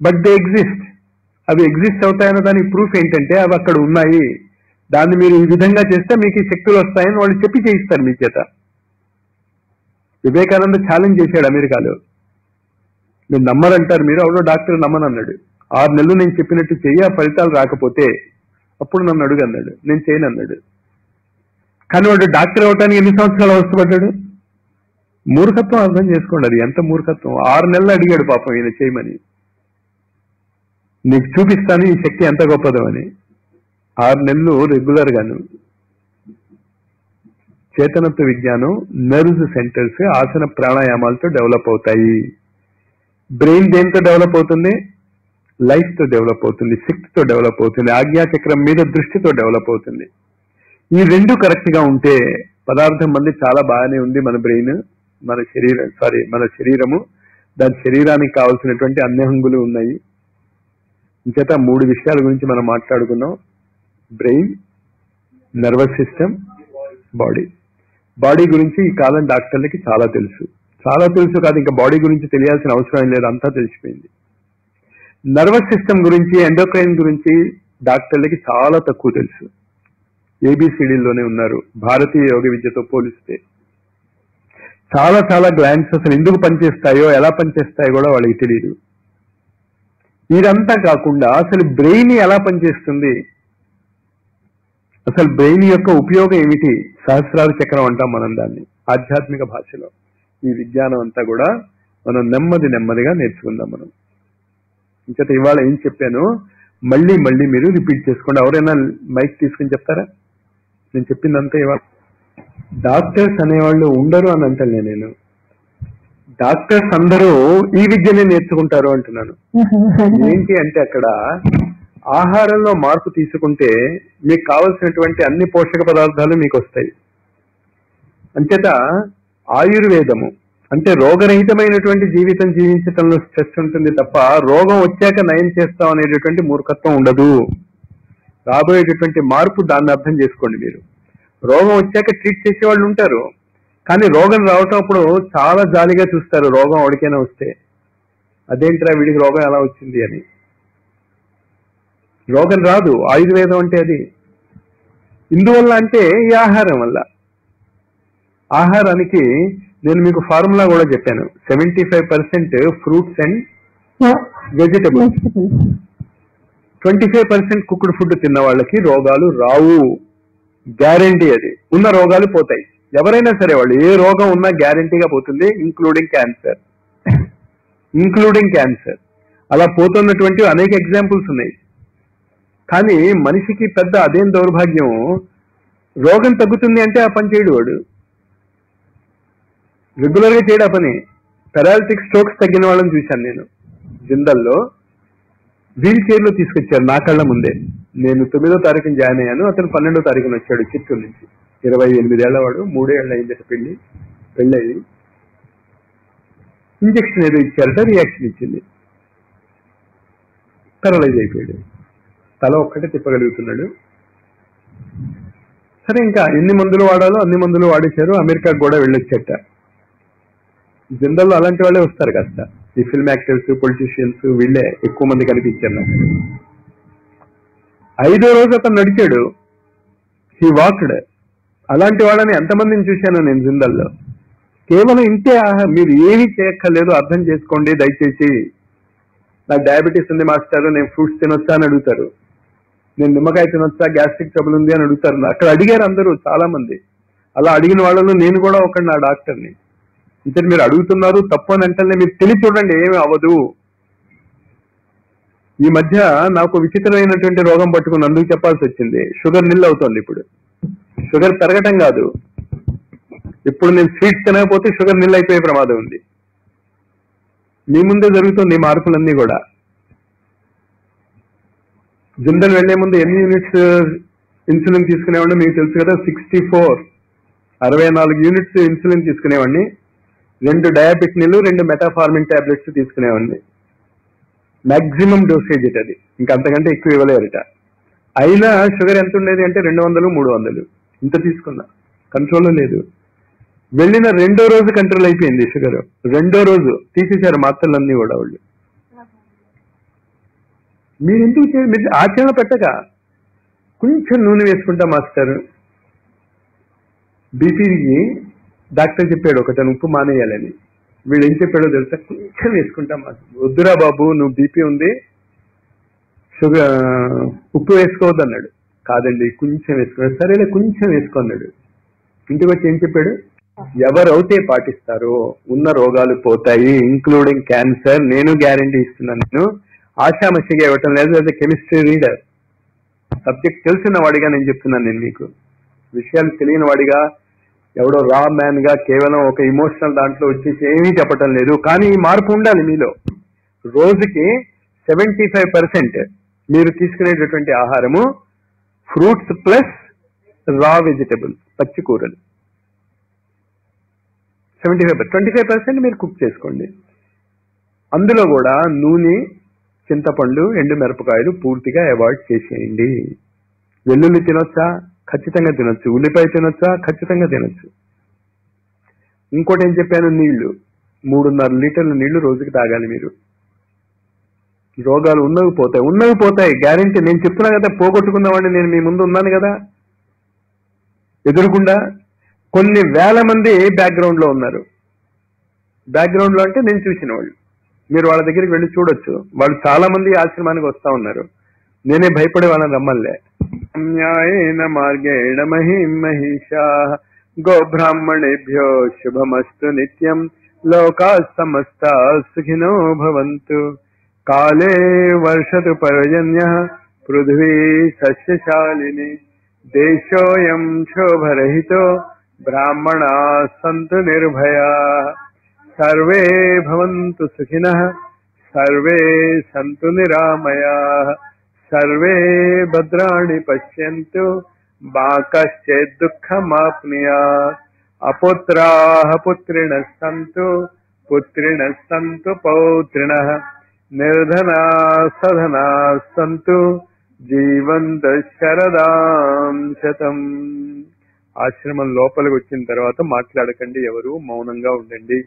But they exist. అవి ఎగ్జిస్ట్ అవుతాయన్న దానికి ప్రూఫ్ ఏంటంటే అవి అక్కడ ఉన్నాయి. దాన్ని మీరు ఈ విధంగా చేస్తే మీకు ఈ శక్తులు వస్తాయని వాళ్ళు చెప్పి చేయిస్తారు మీ చేత. వివేకానంద ఛాలెంజ్ చేశాడు అమెరికాలో. మీరు నమ్మరంటారు, మీరు ఎవరో డాక్టర్ నమ్మనన్నాడు. 6 నెలలు నేను చెప్పినట్టు చెయ్యి, ఆ ఫలితాలు రాకపోతే అప్పుడు నన్ను అడుగు అన్నాడు. నేను చేయను అన్నాడు. కానీ వాడు డాక్టర్ అవటానికి ఎన్ని సంవత్సరాలు అవస్థపడ్డాడు? మూర్ఖత్వం అర్థం చేసుకోండి. అది ఎంత మూర్ఖత్వం. 6 నెలలు అడిగాడు పాపం ఈయన చేయమని. నీకు చూపిస్తాను ఈ శక్తి ఎంత గొప్పదో అని. 6 నెలలు రెగ్యులర్ గాను. చేతనత్వ విజ్ఞానం నర్వ్స్ సెంటర్స్ ఆసన ప్రాణాయామాలతో డెవలప్ అవుతాయి. బ్రెయిన్ దేంతో డెవలప్ అవుతుంది? లైఫ్ తో డెవలప్ అవుతుంది, శక్తితో డెవలప్ అవుతుంది, ఆజ్ఞాచక్రం మీద దృష్టితో డెవలప్ అవుతుంది. ఈ 2 కరెక్ట్ గా ఉంటే పదార్థం మంది చాలా బాగానే ఉంది. మన బ్రెయిన్, మన శరీరము, దాని శరీరానికి కావాల్సినటువంటి అన్ని హంగులు ఉన్నాయి. ఇంచేత 3 విషయాల గురించి మనం మాట్లాడుకున్నాం. Brain, nervous system, body. Body గురించి ఈ కాలం డాక్టర్లకి చాలా తెలుసు. చాలా తెలుసు కాదు, ఇంకా బాడీ గురించి తెలియాల్సిన అవసరం లేదు, అంతా తెలిసిపోయింది. నర్వస్ సిస్టమ్ గురించి, ఎండోక్రైన్ గురించి డాక్టర్లకి చాలా తక్కువ తెలుసు. ఏబిసిడీల్లోనే ఉన్నారు భారతీయ యోగ విద్యతో పోలిస్తే. చాలా చాలా గ్లాండ్స్ అసలు ఎందుకు పనిచేస్తాయో, ఎలా పనిచేస్తాయో కూడా వాళ్ళకి తెలియదు. ఇదంతా కాకుండా అసలు బ్రెయిన్ ఎలా పనిచేస్తుంది, అసలు బ్రెయిన్ యొక్క ఉపయోగం ఏమిటి, సహస్రార చక్రం అంటాం మనం దాన్ని ఆధ్యాత్మిక భాషలో. ఈ విజ్ఞానం అంతా కూడా మనం నెమ్మదిగా నేర్చుకుందాం మనం. ఇంకైతే ఇవాళ ఏం చెప్పాను మళ్ళీ మీరు రిపీట్ చేసుకోండి. ఎవరైనా మైక్ తీసుకుని చెప్తారా? నేను చెప్పిందంతా ఇవాళ డాక్టర్స్ అనేవాళ్ళు ఉండరు అని అంటాను నేను. డాక్టర్స్ అందరూ ఈ విద్యనే నేర్చుకుంటారు అంటున్నాను. ఏంటి అంటే అక్కడ ఆహారంలో మార్పు తీసుకుంటే మీకు కావలసినటువంటి అన్ని పోషక పదార్థాలు మీకు వస్తాయి. అంచేత ఆయుర్వేదము అంటే రోగరహితమైనటువంటి జీవితం జీవించటంలో స్ట్రెస్ ఉంటుంది తప్ప రోగం వచ్చాక నయం చేస్తాం అనేటటువంటి మూర్ఖత్వం ఉండదు. రాబోయేటటువంటి మార్పు దాన్ని అర్థం చేసుకోండి. మీరు రోగం వచ్చాక ట్రీట్ చేసేవాళ్ళు ఉంటారు, కానీ రోగం రావటం అప్పుడు చాలా జాలిగా చూస్తారు. రోగం ఎవరికైనా వస్తే అదేంట్రా వీడికి రోగం ఎలా వచ్చింది అని. రోగం రాదు, ఆయుర్వేదం అంటే అది. ఇందువల్ల అంటే ఈ ఆహారం వల్ల. ఆహారానికి నేను మీకు ఫార్ములా కూడా చెప్పాను. 75% fruits and vegetables, 25% cooked food తిన్న వాళ్ళకి రోగాలు రావు. గ్యారంటీ అది. ఉన్న రోగాలు పోతాయి. ఎవరైనా సరే వాళ్ళు ఏ రోగం ఉన్నా గ్యారంటీగా పోతుంది, ఇంక్లూడింగ్ క్యాన్సర్. అలా పోతున్నటువంటి అనేక ఎగ్జాంపుల్స్ ఉన్నాయి. కానీ మనిషికి పెద్ద అదేం దౌర్భాగ్యం, రోగం తగ్గుతుంది అంటే ఆ పని చేయడు వాడు. రెగ్యులర్ గా చేయడు ఆ పని. పెరాలిటిక్ స్ట్రోక్స్ తగ్గిన వాళ్ళని చూశాను నేను జిందల్లో. వీల్ చైర్లో తీసుకొచ్చారు నా కళ్ళ ముందే. నేను 9వ తారీఖున జాయిన్ అయ్యాను, అతను 12వ తారీఖున వచ్చాడు చిత్తూరు నుంచి. 28 ఏళ్ల వాడు, 3 ఏళ్ళు అయిందట పెళ్ళి. ఇంజక్షన్ ఏదో ఇచ్చారట, రియాక్షన్ ఇచ్చింది, పెరలైజ్ అయిపోయాడు. తల ఒక్కటే తిప్పగలుగుతున్నాడు. సరే ఇంకా ఎన్ని మందులు వాడాలో అన్ని మందులు వాడేశారు. అమెరికాకు కూడా వెళ్ళొచ్చట. జిందల్లో అలాంటి వాళ్ళే వస్తారు కాస్త. ఈ ఫిల్మ్ యాక్టర్స్, పొలిటీషియన్స్ వీళ్ళే ఎక్కువ మంది కనిపించారు నాకు. 5వ రోజు అతను నడిచాడు, హీ వాక్డ్. అలాంటి వాళ్ళని ఎంతమందిని చూశాను నేను జిందల్లో. కేవలం ఇంతే. మీరు ఏమీ చేయక్కర్లేదు, అర్థం చేసుకోండి దయచేసి. నాకు డయాబెటీస్ ఉంది మాస్టర్, నేను ఫ్రూట్స్ తినొచ్చా అని అడుగుతారు. నేను నిమ్మకాయ తినొచ్చా, గ్యాస్ట్రిక్ ట్రబుల్ ఉంది అని అడుగుతారు. అక్కడ అడిగారు అందరూ, చాలా మంది. అలా అడిగిన వాళ్ళలో నేను కూడా ఒకటి, నా డాక్టర్ని. ఇంత మీరు అడుగుతున్నారు తప్పు అని అంటే మీరు తెలిసి చూడండి, ఏమి అవ్వదు. ఈ మధ్య నాకు విచిత్రమైనటువంటి రోగం పట్టుకుని అందుకు చెప్పాల్సి వచ్చింది. షుగర్ నిల్ అవుతోంది ఇప్పుడు. షుగర్ పెరగటం కాదు, ఇప్పుడు నేను స్వీట్స్ తినకపోతే షుగర్ నిల్ అయిపోయే ప్రమాదం ఉంది. మీ ముందే జరుగుతుంది ఈ మార్పులన్నీ కూడా. జిందల్ వెళ్లే ముందు ఎన్ని యూనిట్స్ ఇన్సులిన్ తీసుకునేవాడిని మీకు తెలుసు కదా. 64 యూనిట్స్ ఇన్సులిన్ తీసుకునేవాడిని. 2 డయాబెటినిలు, 2 మెటాఫార్మిన్ టాబ్లెట్స్ తీసుకునేవాడిని. మాక్సిమం డోసేజ్ ఇట్ అది, ఇంకా అంతకంటే ఎక్కువ ఇవ్వలేరట. అయినా షుగర్ ఎంత ఉండేది అంటే 200, 300 ఇంత తీసుకున్నా, కంట్రోల్లో లేదు. వెళ్ళిన 2వ రోజు కంట్రోల్ అయిపోయింది షుగర్. 2వ రోజు తీసేశారు మాత్రలన్నీ కూడా వాళ్ళు. మీరు ఎందుకు మీరు ఆచరణ పెట్టక కొంచెం నూనె వేసుకుంటా మాస్టర్. బీపీకి డాక్టర్ చెప్పాడు ఒకటని, ఉప్పు మానేయాలని. వీడు ఏం చెప్పాడో తెలుసా, కొంచెం వేసుకుంటా మాస్టర్. వద్దురా బాబు, నువ్వు బీపీ ఉంది, షుగర్ ఉప్పు వేసుకోవద్దు అన్నాడు. కాదండి కొంచెం వేసుకున్నాడు. సరేలే కొంచెం వేసుకున్నాడు. ఇంటికి వచ్చి ఏం చెప్పాడు, ఎవరైతే పాటిస్తారో ఉన్న రోగాలు పోతాయి, ఇంక్లూడింగ్ క్యాన్సర్. నేను గ్యారంటీ ఇస్తున్నాను. నేను ఆశామసిగా ఇవ్వటం లేదు. అదే కెమిస్ట్రీ రీడర్, సబ్జెక్ట్ తెలిసిన వాడిగా నేను చెప్తున్నాను. నేను మీకు విషయాలు తెలియని వాడిగా, ఎవడో రా మ్యాన్ గా కేవలం ఒక ఇమోషనల్ దాంట్లో వచ్చేసి ఏమీ చెప్పటం లేదు. కానీ ఈ మార్పు ఉండాలి మీలో. రోజుకి 75% మీరు తీసుకునేటటువంటి ఆహారము ఫ్రూట్స్ ప్లస్ రా వెజిటబుల్స్, పచ్చి కూరలు. 25% మీరు కుక్ చేసుకోండి. అందులో కూడా నూనె, చింతపండు, ఎండు మిరపకాయలు పూర్తిగా అవాయిడ్ చేసేయండి. వెల్లుల్లి తినొచ్చా? ఖచ్చితంగా తినొచ్చు. ఉల్లిపాయ తినొచ్చా? ఖచ్చితంగా తినొచ్చు. ఇంకోటి ఏం చెప్పాను, నీళ్లు 3.5 లీటర్ల నీళ్లు రోజుకి తాగాలి మీరు. రోగాలు ఉన్నవి పోతాయి గ్యారంటీ. నేను చెప్తున్నా కదా, పోగొట్టుకున్న వాడిని నేను మీ ముందు ఉన్నాను కదా ఎదురుకుండా. కొన్ని వేల మంది బ్యాక్గ్రౌండ్ లో ఉన్నారు. బ్యాక్గ్రౌండ్ లో అంటే నేను చూసిన వాళ్ళు. మీరు వాళ్ళ దగ్గరికి వెళ్ళి చూడొచ్చు. వాళ్ళు చాలా మంది ఆశ్రమానికి వస్తా ఉన్నారు. నేనే భయపడే వాళ్ళని రమ్మల్లే. న్యాయేన మార్గేణ మహిషా గోబ్రాహ్మణేభ్యో శుభమస్తు నిత్యం. లోకా సమస్తా సుఖినో భవంతు. కాలే వర్షతు పర్జన్యః పృథ్వీ సస్యశాలిని. దేశోయం క్షోభరహితో బ్రాహ్మణా సంతు నిర్భయా. సర్వే భవంతు సుఖినః, సర్వే సంతు నిరామయాః, సర్వే భద్రాణి పశ్యంతు మా కశ్చిద్ దుఃఖమాప్నుయాత్. అపుత్రాః పుత్రిణః సంతు, పుత్రిణః సంతు పౌత్రిణః, నిర్ధనాః సధనాః సంతు, జీవంతః శరదాం శతం. ఆశ్రమం లోపలికి వచ్చిన తర్వాత మాట్లాడకండి, ఎవరు మౌనంగా ఉండండి.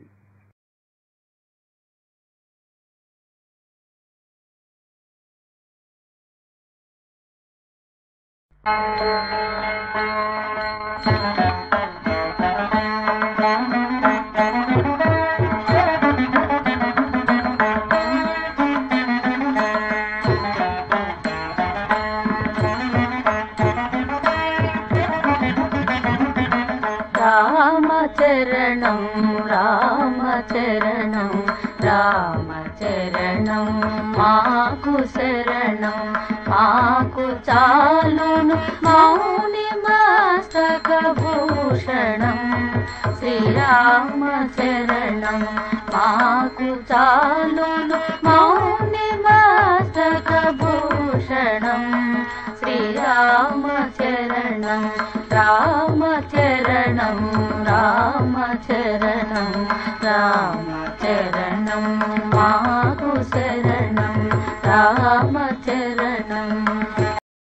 రామచరణం రామచరణం రామచరణం మాకు శరణం, మాకు చాలును మౌని మస్తకభూషణం. శ్రీరామచరణం మాకు చాలును మౌని మస్తకభూషణం. శ్రీరామచరణం రామచరణం రామచరణం రామచరణం మాకు శరణం రామచరణం.